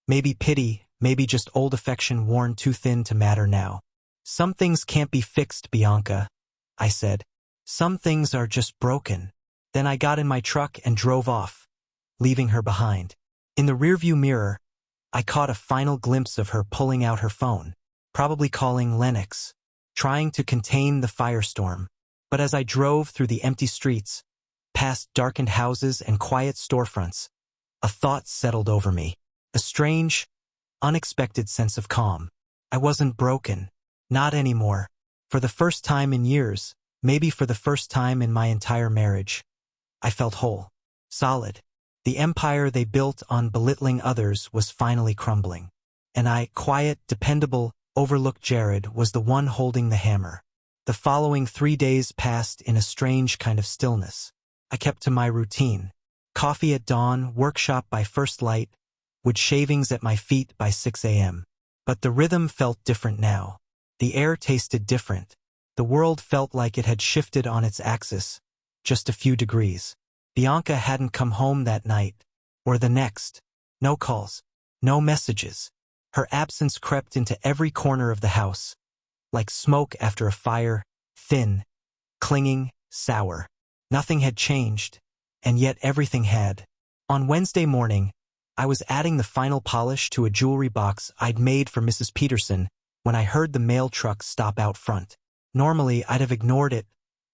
Maybe pity, maybe just old affection worn too thin to matter now. Some things can't be fixed, Bianca, I said. Some things are just broken. Then I got in my truck and drove off, leaving her behind. In the rearview mirror, I caught a final glimpse of her pulling out her phone, probably calling Lennox, trying to contain the firestorm. But as I drove through the empty streets, past darkened houses and quiet storefronts, a thought settled over me. A strange, unexpected sense of calm. I wasn't broken. Not anymore. For the first time in years, maybe for the first time in my entire marriage, I felt whole. Solid. The empire they built on belittling others was finally crumbling. And I, quiet, dependable, overlooked Jared, was the one holding the hammer. The following 3 days passed in a strange kind of stillness. I kept to my routine. Coffee at dawn, workshop by first light, wood shavings at my feet by 6 a.m. But the rhythm felt different now. The air tasted different. The world felt like it had shifted on its axis, just a few degrees. Bianca hadn't come home that night, or the next. No calls, no messages. Her absence crept into every corner of the house, like smoke after a fire, thin, clinging, sour. Nothing had changed, and yet everything had. On Wednesday morning, I was adding the final polish to a jewelry box I'd made for Mrs. Peterson when I heard the mail truck stop out front. Normally, I'd have ignored it.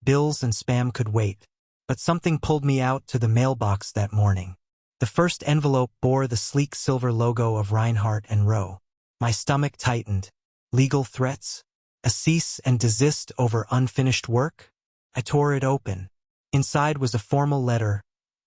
Bills and spam could wait. But something pulled me out to the mailbox that morning. The first envelope bore the sleek silver logo of Reinhardt and Rowe. My stomach tightened. Legal threats? A cease and desist over unfinished work? I tore it open. Inside was a formal letter,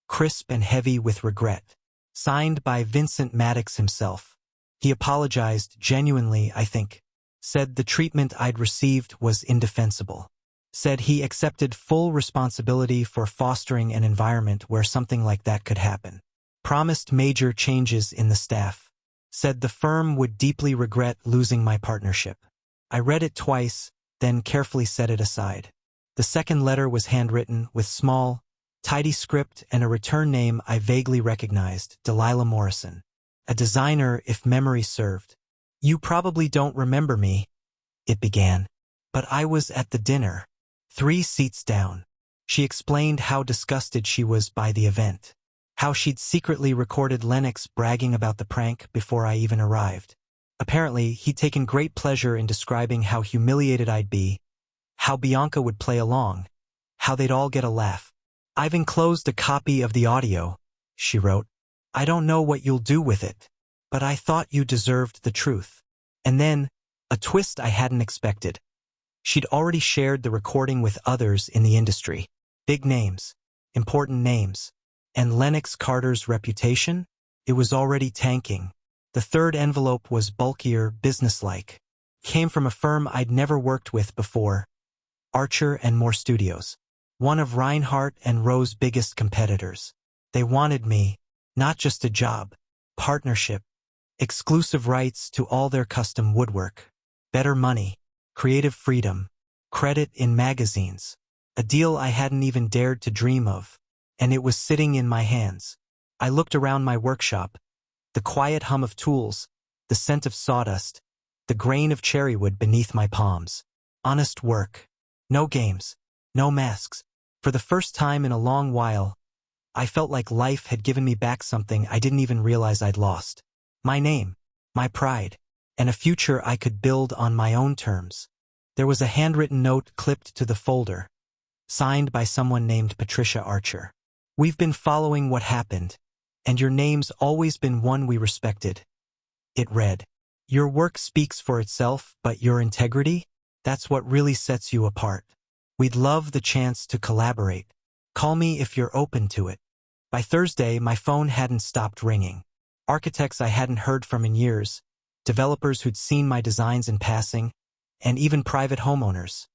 crisp and heavy with regret, signed by Vincent Maddox himself. He apologized genuinely, I think. Said the treatment I'd received was indefensible. Said he accepted full responsibility for fostering an environment where something like that could happen. Promised major changes in the staff. Said the firm would deeply regret losing my partnership. I read it twice, then carefully set it aside. The second letter was handwritten with small, tidy script and a return name I vaguely recognized, Delilah Morrison. A designer, if memory served. You probably don't remember me, it began. But I was at the dinner. 3 seats down. She explained how disgusted she was by the event. How she'd secretly recorded Lennox bragging about the prank before I even arrived. Apparently, he'd taken great pleasure in describing how humiliated I'd be, how Bianca would play along, how they'd all get a laugh. I've enclosed a copy of the audio, she wrote. I don't know what you'll do with it, but I thought you deserved the truth. And then, a twist I hadn't expected. She'd already shared the recording with others in the industry. Big names, important names. And Lennox Carter's reputation? It was already tanking. The third envelope was bulkier, businesslike. Came from a firm I'd never worked with before, Archer and Moore Studios. One of Reinhardt and Rowe's biggest competitors. They wanted me, not just a job, partnership, exclusive rights to all their custom woodwork, better money, creative freedom, credit in magazines, a deal I hadn't even dared to dream of, and it was sitting in my hands. I looked around my workshop, the quiet hum of tools, the scent of sawdust, the grain of cherrywood beneath my palms. Honest work. No games. No masks. For the first time in a long while, I felt like life had given me back something I didn't even realize I'd lost. My name, my pride, and a future I could build on my own terms. There was a handwritten note clipped to the folder, signed by someone named Patricia Archer. We've been following what happened, and your name's always been one we respected. It read, your work speaks for itself, but your integrity? That's what really sets you apart. We'd love the chance to collaborate. Call me if you're open to it. By Thursday, my phone hadn't stopped ringing. Architects I hadn't heard from in years, developers who'd seen my designs in passing, and even private homeowners.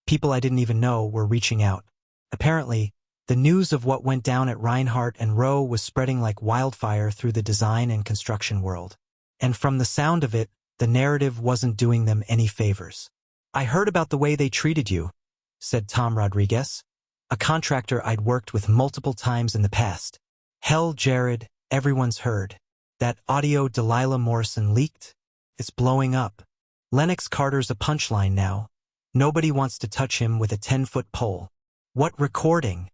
People I didn't even know were reaching out. Apparently, the news of what went down at Reinhardt and Rowe was spreading like wildfire through the design and construction world. And from the sound of it, the narrative wasn't doing them any favors. I heard about the way they treated you, said Tom Rodriguez, a contractor I'd worked with multiple times in the past. Hell, Jared, everyone's heard. That audio Delilah Morrison leaked? It's blowing up. Lennox Carter's a punchline now. Nobody wants to touch him with a 10-foot pole. What recording?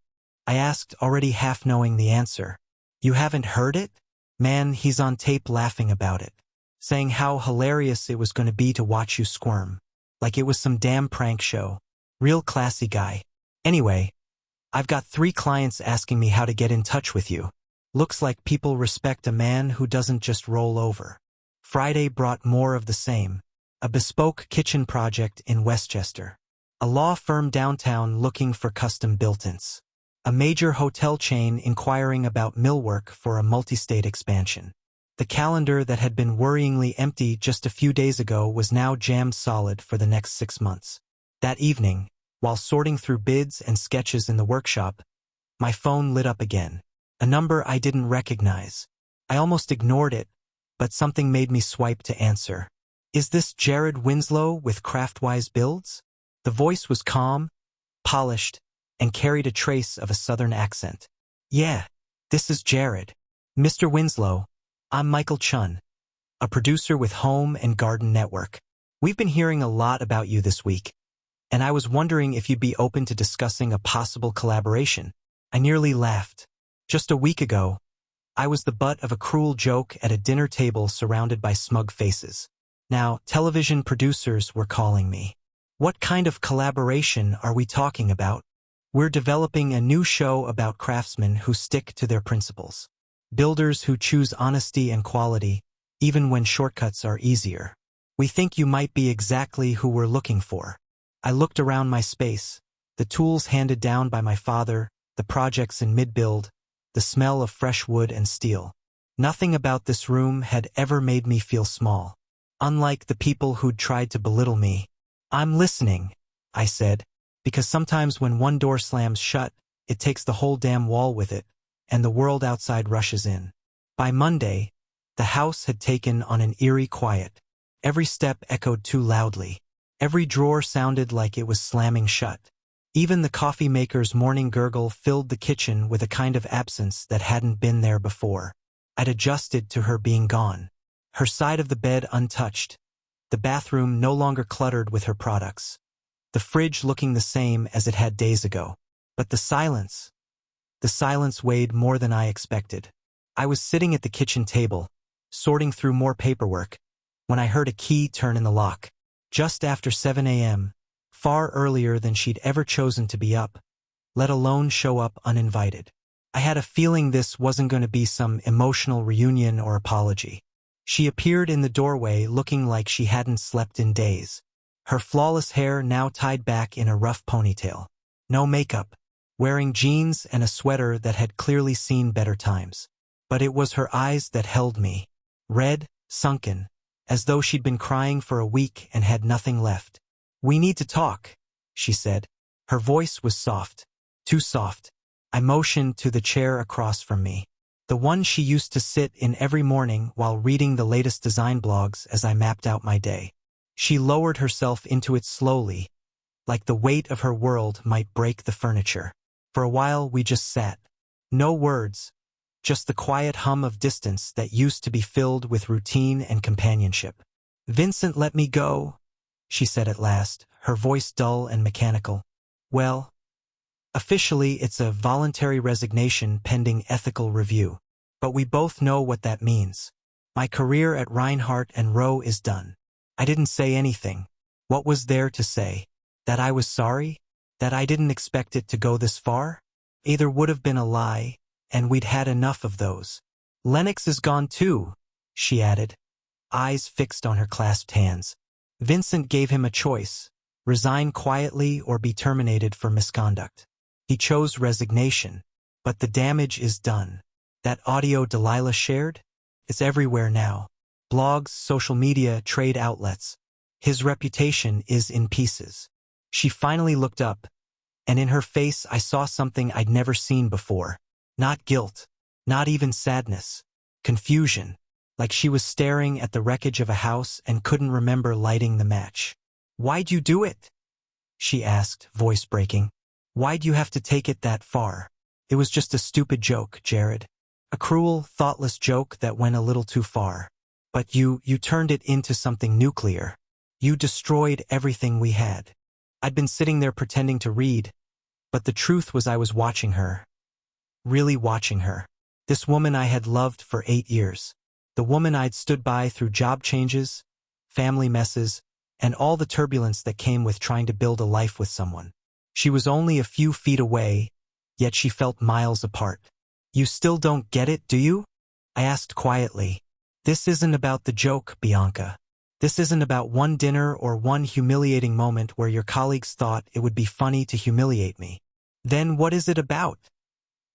I asked, already half knowing the answer. You haven't heard it? Man, he's on tape laughing about it, saying how hilarious it was going to be to watch you squirm. Like it was some damn prank show. Real classy guy. Anyway, I've got 3 clients asking me how to get in touch with you. Looks like people respect a man who doesn't just roll over. Friday brought more of the same. A bespoke kitchen project in Westchester. A law firm downtown looking for custom built-ins. A major hotel chain inquiring about millwork for a multi-state expansion. The calendar that had been worryingly empty just a few days ago was now jammed solid for the next 6 months. That evening, while sorting through bids and sketches in the workshop, my phone lit up again. A number I didn't recognize. I almost ignored it, but something made me swipe to answer. Is this Jared Winslow with Craftwise Builds? The voice was calm, polished, and carried a trace of a southern accent. Yeah, this is Jared. Mr. Winslow, I'm Michael Chun, a producer with Home and Garden Network. We've been hearing a lot about you this week, and I was wondering if you'd be open to discussing a possible collaboration. I nearly laughed. Just a week ago, I was the butt of a cruel joke at a dinner table surrounded by smug faces. Now, television producers were calling me. What kind of collaboration are we talking about? We're developing a new show about craftsmen who stick to their principles. Builders who choose honesty and quality, even when shortcuts are easier. We think you might be exactly who we're looking for. I looked around my space, the tools handed down by my father, the projects in mid-build, the smell of fresh wood and steel. Nothing about this room had ever made me feel small. Unlike the people who'd tried to belittle me. I'm listening, I said, because sometimes when one door slams shut, it takes the whole damn wall with it, and the world outside rushes in. By Monday, the house had taken on an eerie quiet. Every step echoed too loudly. Every drawer sounded like it was slamming shut. Even the coffee maker's morning gurgle filled the kitchen with a kind of absence that hadn't been there before. I'd adjusted to her being gone. Her side of the bed untouched. The bathroom no longer cluttered with her products. The fridge looking the same as it had days ago. But the silence weighed more than I expected. I was sitting at the kitchen table, sorting through more paperwork, when I heard a key turn in the lock. Just after 7 a.m., far earlier than she'd ever chosen to be up, let alone show up uninvited. I had a feeling this wasn't going to be some emotional reunion or apology. She appeared in the doorway looking like she hadn't slept in days. Her flawless hair now tied back in a rough ponytail. No makeup, wearing jeans and a sweater that had clearly seen better times. But it was her eyes that held me. Red, sunken, as though she'd been crying for a week and had nothing left. We need to talk, she said. Her voice was soft. Too soft. I motioned to the chair across from me. The one she used to sit in every morning while reading the latest design blogs as I mapped out my day. She lowered herself into it slowly, like the weight of her world might break the furniture. For a while we just sat. No words, just the quiet hum of distance that used to be filled with routine and companionship. Vincent let me go, she said at last, her voice dull and mechanical. Well, officially it's a voluntary resignation pending ethical review. But we both know what that means. My career at Reinhardt and Rowe is done. I didn't say anything. What was there to say? That I was sorry? That I didn't expect it to go this far? Either would have been a lie, and we'd had enough of those. Lennox is gone too, she added, eyes fixed on her clasped hands. Vincent gave him a choice, resign quietly or be terminated for misconduct. He chose resignation, but the damage is done. That audio Delilah shared? It's everywhere now. Blogs, social media, trade outlets. His reputation is in pieces. She finally looked up, and in her face I saw something I'd never seen before. Not guilt, not even sadness. Confusion, like she was staring at the wreckage of a house and couldn't remember lighting the match. Why'd you do it? She asked, voice breaking. Why'd you have to take it that far? It was just a stupid joke, Jared. A cruel, thoughtless joke that went a little too far. But you turned it into something nuclear. You destroyed everything we had. I'd been sitting there pretending to read, But the truth was I was watching her. Really watching her. This woman I had loved for 8 years. The woman I'd stood by through job changes, family messes, and all the turbulence that came with trying to build a life with someone. She was only a few feet away, yet she felt miles apart. You still don't get it, do you? I asked quietly. This isn't about the joke, Bianca. This isn't about one dinner or one humiliating moment where your colleagues thought it would be funny to humiliate me. Then what is it about?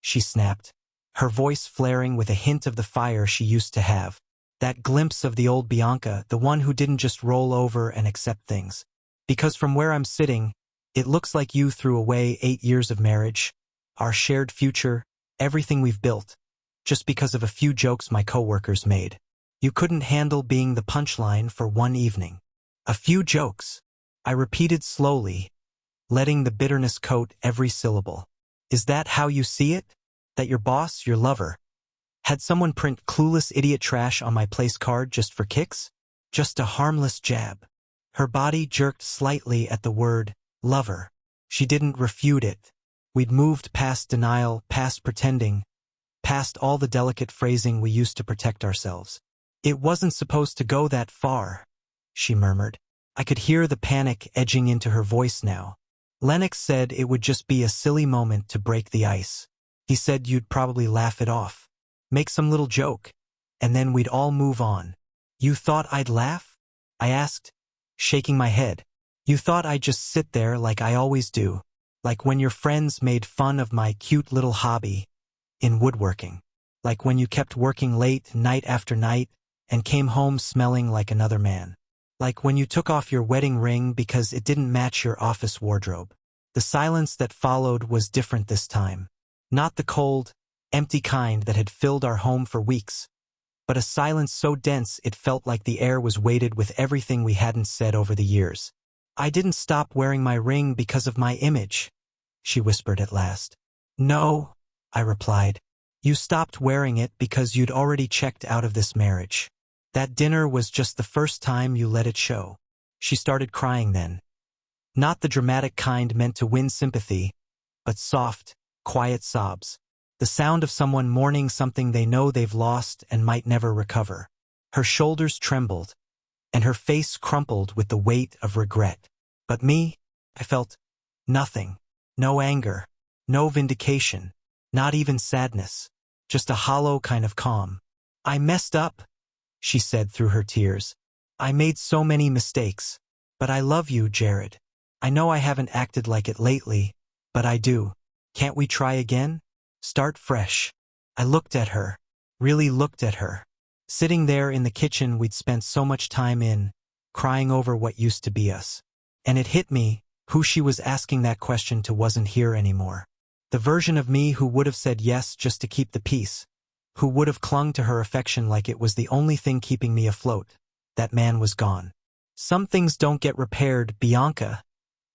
She snapped, her voice flaring with a hint of the fire she used to have. That glimpse of the old Bianca, the one who didn't just roll over and accept things. Because from where I'm sitting, it looks like you threw away 8 years of marriage, our shared future, everything we've built, just because of a few jokes my coworkers made. You couldn't handle being the punchline for one evening. A few jokes, I repeated slowly, letting the bitterness coat every syllable. Is that how you see it? That your boss, your lover, had someone print clueless idiot trash on my place card just for kicks? Just a harmless jab. Her body jerked slightly at the word, lover. She didn't refute it. We'd moved past denial, past pretending, past all the delicate phrasing we used to protect ourselves. It wasn't supposed to go that far, she murmured. I could hear the panic edging into her voice now. Lennox said it would just be a silly moment to break the ice. He said you'd probably laugh it off, make some little joke, and then we'd all move on. You thought I'd laugh? I asked, shaking my head. You thought I'd just sit there like I always do, like when your friends made fun of my cute little hobby in woodworking, like when you kept working late night after night and came home smelling like another man. Like when you took off your wedding ring because it didn't match your office wardrobe. The silence that followed was different this time. Not the cold, empty kind that had filled our home for weeks, but a silence so dense it felt like the air was weighted with everything we hadn't said over the years. I didn't stop wearing my ring because of my image, she whispered at last. No, I replied. You stopped wearing it because you'd already checked out of this marriage. That dinner was just the first time you let it show. She started crying then. Not the dramatic kind meant to win sympathy, but soft, quiet sobs. The sound of someone mourning something they know they've lost and might never recover. Her shoulders trembled, and her face crumpled with the weight of regret. But me, I felt nothing. No anger, no vindication, not even sadness. Just a hollow kind of calm. I messed up, she said through her tears. I made so many mistakes. But I love you, Jared. I know I haven't acted like it lately, but I do. Can't we try again? Start fresh. I looked at her, really looked at her. Sitting there in the kitchen we'd spent so much time in, crying over what used to be us. And it hit me, who she was asking that question to wasn't here anymore. The version of me who would have said yes just to keep the peace, who would have clung to her affection like it was the only thing keeping me afloat. That man was gone. Some things don't get repaired, Bianca,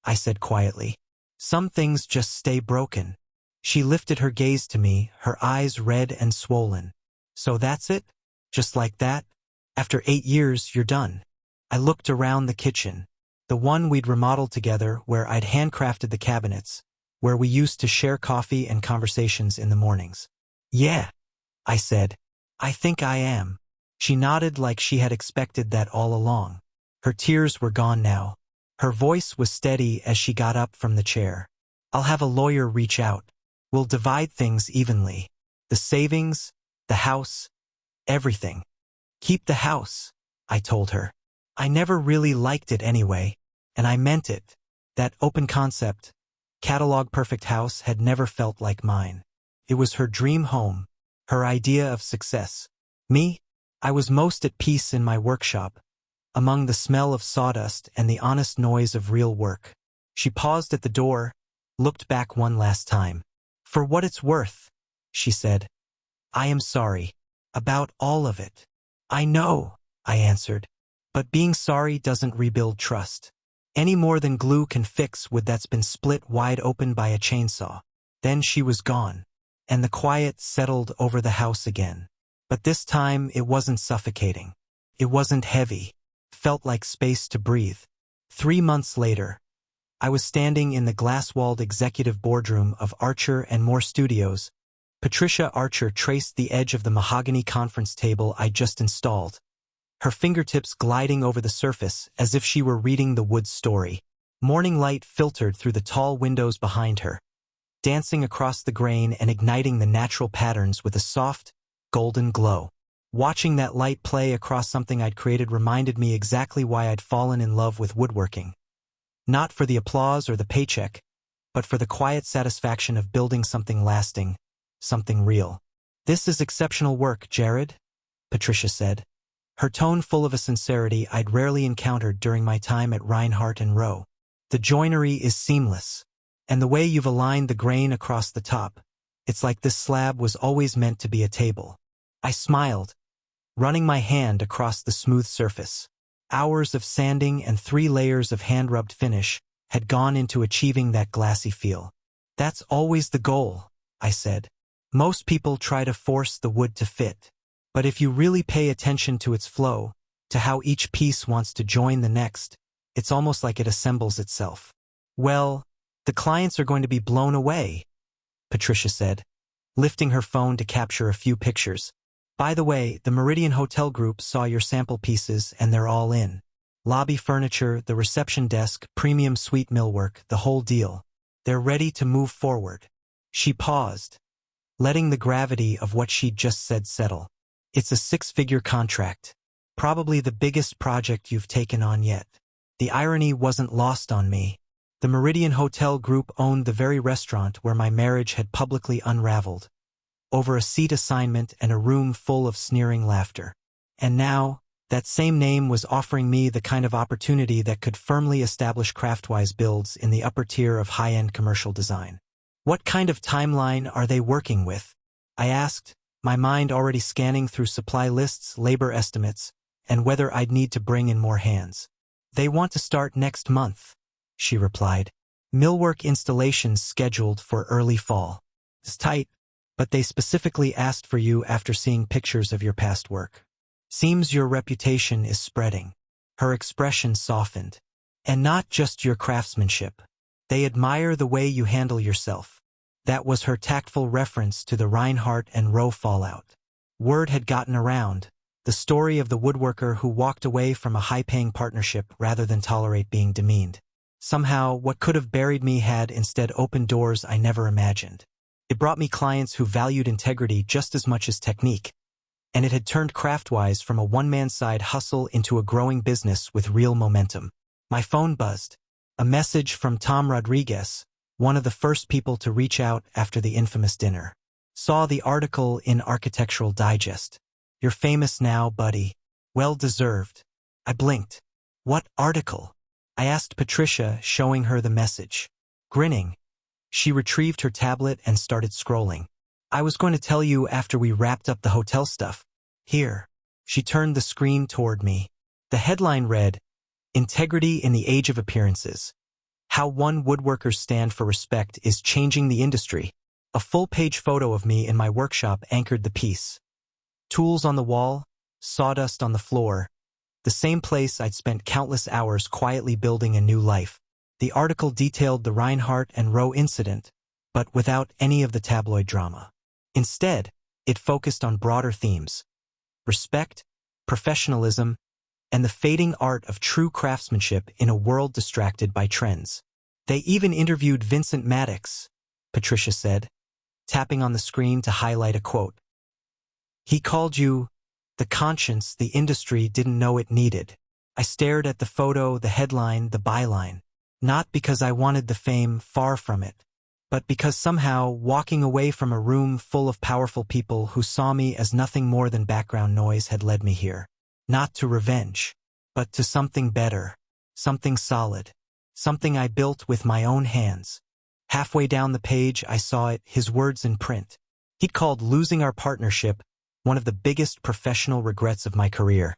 I said quietly. Some things just stay broken. She lifted her gaze to me, her eyes red and swollen. So that's it? Just like that? After 8 years, you're done. I looked around the kitchen, the one we'd remodeled together where I'd handcrafted the cabinets, where we used to share coffee and conversations in the mornings. Yeah, I said. I think I am. She nodded like she had expected that all along. Her tears were gone now. Her voice was steady as she got up from the chair. I'll have a lawyer reach out. We'll divide things evenly. The savings, the house, everything. Keep the house, I told her. I never really liked it anyway, and I meant it. That open concept, catalog perfect house had never felt like mine. It was her dream home, her idea of success. Me? I was most at peace in my workshop, among the smell of sawdust and the honest noise of real work. She paused at the door, looked back one last time. For what it's worth, she said. I am sorry. About all of it. I know, I answered. But being sorry doesn't rebuild trust. Any more than glue can fix wood that's been split wide open by a chainsaw. Then she was gone, and the quiet settled over the house again. But this time it wasn't suffocating. It wasn't heavy. Felt like space to breathe. 3 months later, I was standing in the glass-walled executive boardroom of Archer and Moore Studios. Patricia Archer traced the edge of the mahogany conference table I just installed, her fingertips gliding over the surface as if she were reading the wood's story. Morning light filtered through the tall windows behind her, dancing across the grain and igniting the natural patterns with a soft, golden glow. Watching that light play across something I'd created reminded me exactly why I'd fallen in love with woodworking. Not for the applause or the paycheck, but for the quiet satisfaction of building something lasting, something real. "This is exceptional work, Jared," Patricia said, her tone full of a sincerity I'd rarely encountered during my time at Reinhardt and Rowe. "The joinery is seamless, and the way you've aligned the grain across the top, it's like this slab was always meant to be a table." I smiled, running my hand across the smooth surface. Hours of sanding and 3 layers of hand-rubbed finish had gone into achieving that glassy feel. "That's always the goal," I said. "Most people try to force the wood to fit. But if you really pay attention to its flow, to how each piece wants to join the next, it's almost like it assembles itself." "Well, the clients are going to be blown away," Patricia said, lifting her phone to capture a few pictures. "By the way, the Meridian Hotel Group saw your sample pieces and they're all in. Lobby furniture, the reception desk, premium suite millwork, the whole deal. They're ready to move forward." She paused, letting the gravity of what she'd just said settle. "It's a 6-figure contract. Probably the biggest project you've taken on yet." The irony wasn't lost on me. The Meridian Hotel Group owned the very restaurant where my marriage had publicly unraveled, over a seat assignment and a room full of sneering laughter. And now, that same name was offering me the kind of opportunity that could firmly establish Craftwise Builds in the upper tier of high-end commercial design. "What kind of timeline are they working with?" I asked, my mind already scanning through supply lists, labor estimates, and whether I'd need to bring in more hands. "They want to start next month," she replied. "Millwork installations scheduled for early fall. It's tight, but they specifically asked for you after seeing pictures of your past work. Seems your reputation is spreading." Her expression softened. "And not just your craftsmanship. They admire the way you handle yourself." That was her tactful reference to the Reinhardt and Rowe fallout. Word had gotten around, the story of the woodworker who walked away from a high-paying partnership rather than tolerate being demeaned. Somehow, what could have buried me had instead opened doors I never imagined. It brought me clients who valued integrity just as much as technique, and it had turned Craftwise from a one-man side hustle into a growing business with real momentum. My phone buzzed. A message from Tom Rodriguez, one of the first people to reach out after the infamous dinner. "Saw the article in Architectural Digest. You're famous now, buddy. Well deserved." I blinked. "What article?" I asked Patricia, showing her the message. Grinning, she retrieved her tablet and started scrolling. "I was going to tell you after we wrapped up the hotel stuff. Here." She turned the screen toward me. The headline read, "Integrity in the Age of Appearances. How one woodworker's stand for respect is changing the industry." A full-page photo of me in my workshop anchored the piece. Tools on the wall, sawdust on the floor, the same place I'd spent countless hours quietly building a new life. The article detailed the Reinhardt and Rowe incident, but without any of the tabloid drama. Instead, it focused on broader themes: respect, professionalism, and the fading art of true craftsmanship in a world distracted by trends. "They even interviewed Vincent Maddox," Patricia said, tapping on the screen to highlight a quote. "He called you the conscience the industry didn't know it needed." I stared at the photo, the headline, the byline. Not because I wanted the fame, far from it, but because somehow walking away from a room full of powerful people who saw me as nothing more than background noise had led me here. Not to revenge, but to something better, something solid, something I built with my own hands. Halfway down the page, I saw it, his words in print. He'd called losing our partnership one of the biggest professional regrets of my career,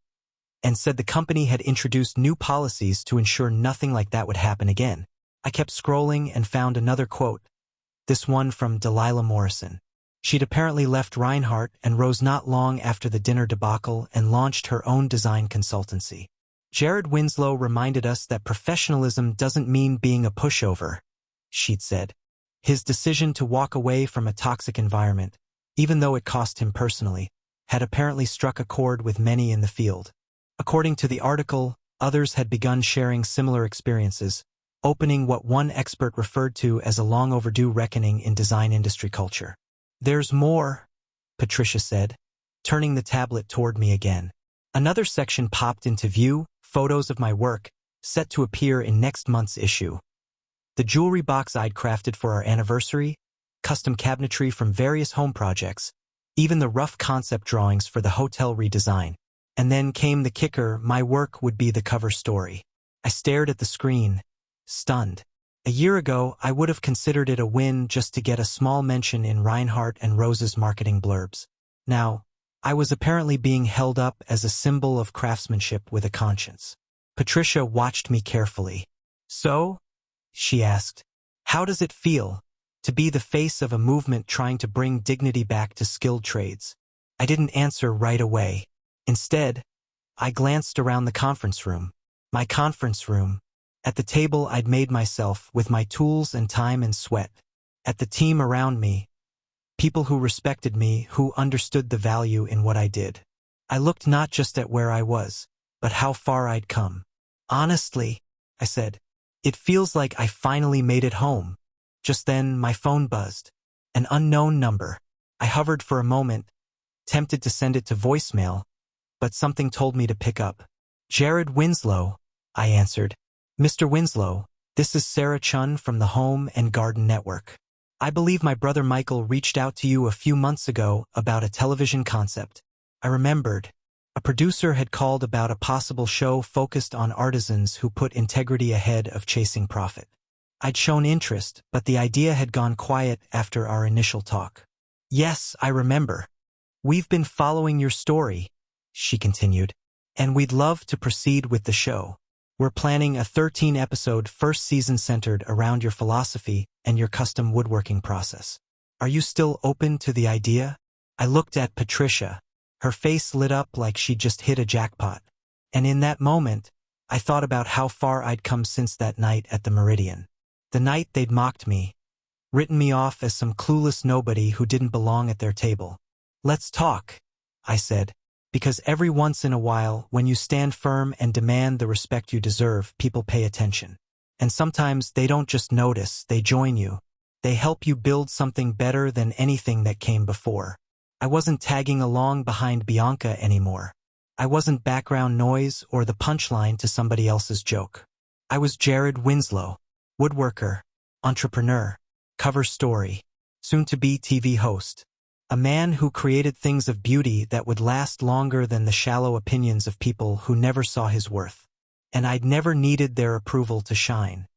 and said the company had introduced new policies to ensure nothing like that would happen again. I kept scrolling and found another quote, this one from Delilah Morrison. She'd apparently left Reinhardt and Rowe not long after the dinner debacle and launched her own design consultancy. Jared Winslow reminded us that professionalism doesn't mean being a pushover, she'd said. His decision to walk away from a toxic environment, even though it cost him personally, had apparently struck a chord with many in the field. According to the article, others had begun sharing similar experiences, opening what one expert referred to as a long overdue reckoning in design industry culture. "There's more," Patricia said, turning the tablet toward me again. Another section popped into view, photos of my work, set to appear in next month's issue. The jewelry box I'd crafted for our anniversary, custom cabinetry from various home projects, even the rough concept drawings for the hotel redesign. And then came the kicker: my work would be the cover story. I stared at the screen, stunned. A year ago, I would have considered it a win just to get a small mention in Reinhardt and Rose's marketing blurbs. Now, I was apparently being held up as a symbol of craftsmanship with a conscience. Patricia watched me carefully. "So?" she asked. "How does it feel to be the face of a movement trying to bring dignity back to skilled trades?" I didn't answer right away. Instead, I glanced around the conference room. My conference room. At the table I'd made myself with my tools and time and sweat. At the team around me. People who respected me, who understood the value in what I did. I looked not just at where I was, but how far I'd come. "Honestly," I said, "it feels like I finally made it home." Just then, my phone buzzed. An unknown number. I hovered for a moment, tempted to send it to voicemail, but something told me to pick up. "Jared Winslow," I answered. "Mr. Winslow, this is Sarah Chun from the Home and Garden Network. I believe my brother Michael reached out to you a few months ago about a television concept." I remembered. A producer had called about a possible show focused on artisans who put integrity ahead of chasing profit. I'd shown interest, but the idea had gone quiet after our initial talk. "Yes, I remember. We've been following your story," she continued, "and we'd love to proceed with the show. We're planning a 13-episode first season centered around your philosophy and your custom woodworking process. Are you still open to the idea?" I looked at Patricia. Her face lit up like she'd just hit a jackpot. And in that moment, I thought about how far I'd come since that night at the Meridian. The night they'd mocked me, written me off as some clueless nobody who didn't belong at their table. "Let's talk," I said. "Because every once in a while, when you stand firm and demand the respect you deserve, people pay attention. And sometimes they don't just notice, they join you. They help you build something better than anything that came before." I wasn't tagging along behind Bianca anymore. I wasn't background noise or the punchline to somebody else's joke. I was Jared Winslow, woodworker, entrepreneur, cover story, soon-to-be TV host. A man who created things of beauty that would last longer than the shallow opinions of people who never saw his worth. And I'd never needed their approval to shine.